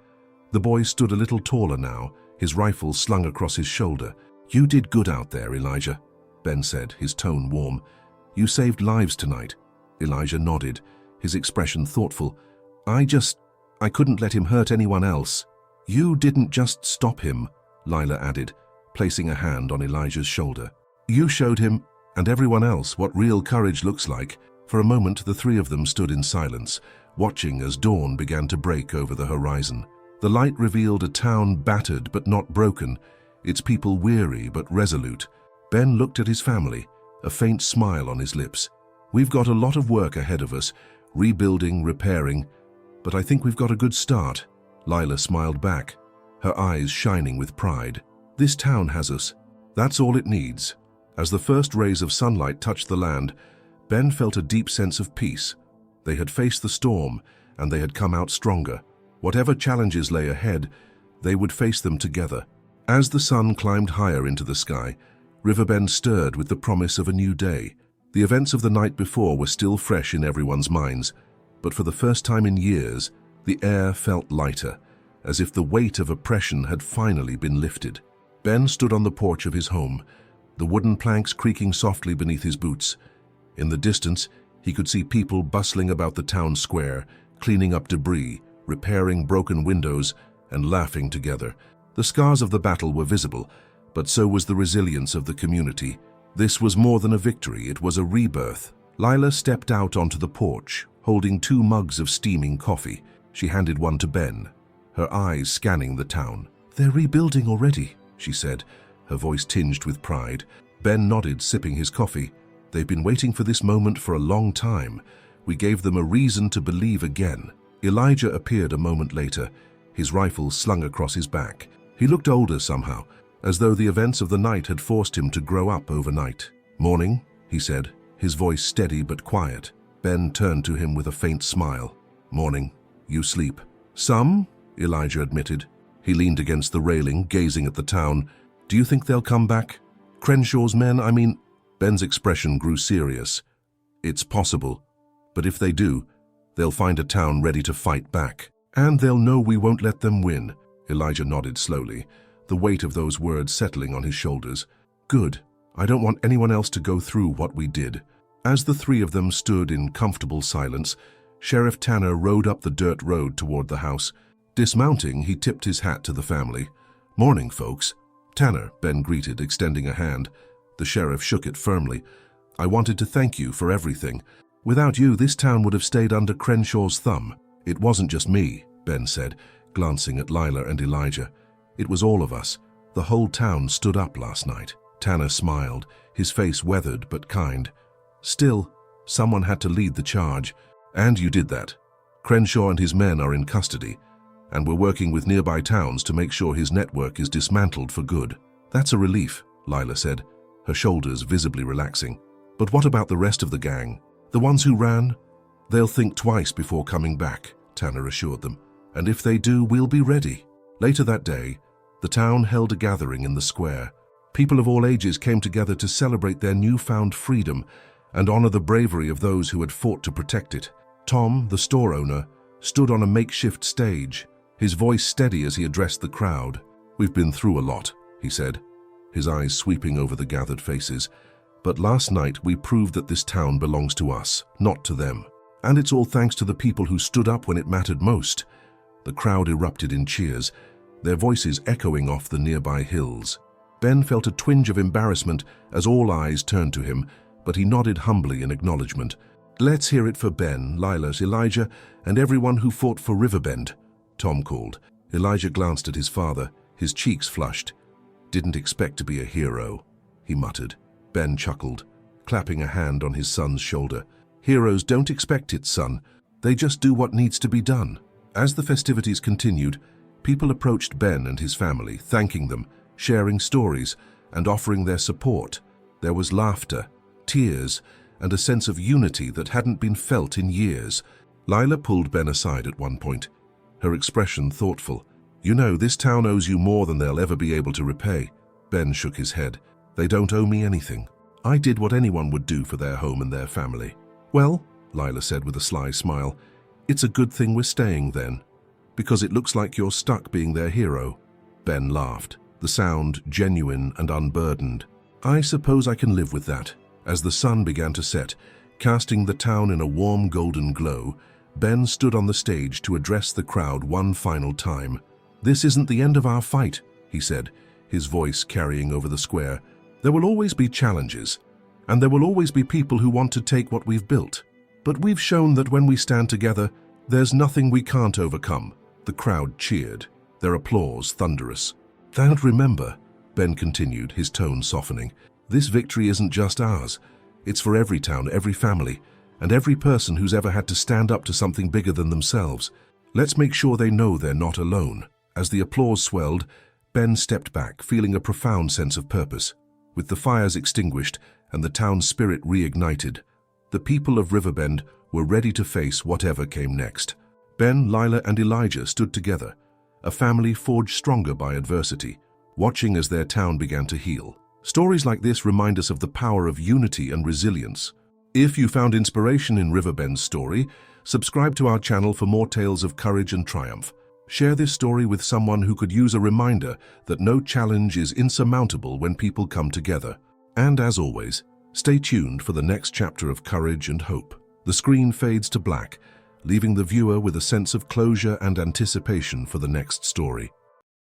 The boy stood a little taller now, his rifle slung across his shoulder. "You did good out there, Elijah," Ben said, his tone warm. "You saved lives tonight." Elijah nodded, his expression thoughtful. I couldn't let him hurt anyone else." "You didn't just stop him," Lila added, placing a hand on Elijah's shoulder. "You showed him, and everyone else, what real courage looks like." For a moment, the three of them stood in silence, watching as dawn began to break over the horizon. The light revealed a town battered but not broken, its people weary but resolute. Ben looked at his family, a faint smile on his lips. "We've got a lot of work ahead of us, rebuilding, repairing, but I think we've got a good start." Lila smiled back, her eyes shining with pride. "This town has us. That's all it needs." As the first rays of sunlight touched the land, Ben felt a deep sense of peace. They had faced the storm, and they had come out stronger. Whatever challenges lay ahead, they would face them together. As the sun climbed higher into the sky, Riverbend stirred with the promise of a new day. The events of the night before were still fresh in everyone's minds, but for the first time in years, the air felt lighter, as if the weight of oppression had finally been lifted. Ben stood on the porch of his home, the wooden planks creaking softly beneath his boots. In the distance, he could see people bustling about the town square, cleaning up debris, repairing broken windows, and laughing together. The scars of the battle were visible, but so was the resilience of the community. This was more than a victory, it was a rebirth. Lila stepped out onto the porch, holding 2 mugs of steaming coffee. She handed one to Ben, her eyes scanning the town. "They're rebuilding already," she said, her voice tinged with pride. Ben nodded, sipping his coffee. "They've been waiting for this moment for a long time. We gave them a reason to believe again." Elijah appeared a moment later, his rifle slung across his back. He looked older somehow, as though the events of the night had forced him to grow up overnight. "Morning," he said, his voice steady but quiet. Ben turned to him with a faint smile. "Morning. You sleep." "Some," Elijah admitted. He leaned against the railing, gazing at the town. "Do you think they'll come back? Crenshaw's men, I mean." Ben's expression grew serious. "It's possible, but if they do, they'll find a town ready to fight back. And they'll know we won't let them win." Elijah nodded slowly, the weight of those words settling on his shoulders. "Good. I don't want anyone else to go through what we did." As the three of them stood in comfortable silence, Sheriff Tanner rode up the dirt road toward the house. Dismounting, he tipped his hat to the family. "Morning, folks." "Tanner," Ben greeted, extending a hand. The sheriff shook it firmly. "I wanted to thank you for everything. Without you, this town would have stayed under Crenshaw's thumb." "It wasn't just me," Ben said, glancing at Lila and Elijah. "It was all of us. The whole town stood up last night." Tanner smiled, his face weathered but kind. "Still, someone had to lead the charge. And you did that. Crenshaw and his men are in custody, and we're working with nearby towns to make sure his network is dismantled for good." "That's a relief," Lila said, her shoulders visibly relaxing. "But what about the rest of the gang? The ones who ran?" "They'll think twice before coming back," Tanner assured them. "And if they do, we'll be ready." Later that day, the town held a gathering in the square. People of all ages came together to celebrate their newfound freedom and honor the bravery of those who had fought to protect it. Tom, the store owner, stood on a makeshift stage, his voice steady as he addressed the crowd. "We've been through a lot," he said, his eyes sweeping over the gathered faces. "But last night we proved that this town belongs to us, not to them. And it's all thanks to the people who stood up when it mattered most." The crowd erupted in cheers, their voices echoing off the nearby hills. Ben felt a twinge of embarrassment as all eyes turned to him, but he nodded humbly in acknowledgement. "Let's hear it for Ben, Lila, Elijah, and everyone who fought for Riverbend," Tom called. Elijah glanced at his father, his cheeks flushed. "Didn't expect to be a hero," he muttered. Ben chuckled, clapping a hand on his son's shoulder. "Heroes don't expect it, son. They just do what needs to be done." As the festivities continued, people approached Ben and his family, thanking them, sharing stories, and offering their support. There was laughter, tears, and a sense of unity that hadn't been felt in years. Lila pulled Ben aside at one point, her expression thoughtful. "You know, this town owes you more than they'll ever be able to repay." Ben shook his head. "They don't owe me anything. I did what anyone would do for their home and their family." "Well," Lila said with a sly smile, "it's a good thing we're staying then, because it looks like you're stuck being their hero." Ben laughed, the sound genuine and unburdened. "I suppose I can live with that." As the sun began to set, casting the town in a warm golden glow, Ben stood on the stage to address the crowd one final time. "This isn't the end of our fight," he said, his voice carrying over the square. "There will always be challenges, and there will always be people who want to take what we've built. But we've shown that when we stand together, there's nothing we can't overcome." The crowd cheered, their applause thunderous. "And remember," Ben continued, his tone softening, "this victory isn't just ours. It's for every town, every family, and every person who's ever had to stand up to something bigger than themselves. Let's make sure they know they're not alone." As the applause swelled, Ben stepped back, feeling a profound sense of purpose. With the fires extinguished and the town's spirit reignited, the people of Riverbend were ready to face whatever came next. Ben, Lila, and Elijah stood together, a family forged stronger by adversity, watching as their town began to heal. Stories like this remind us of the power of unity and resilience. If you found inspiration in Riverbend's story, subscribe to our channel for more tales of courage and triumph. Share this story with someone who could use a reminder that no challenge is insurmountable when people come together. And as always, stay tuned for the next chapter of courage and hope. The screen fades to black, leaving the viewer with a sense of closure and anticipation for the next story.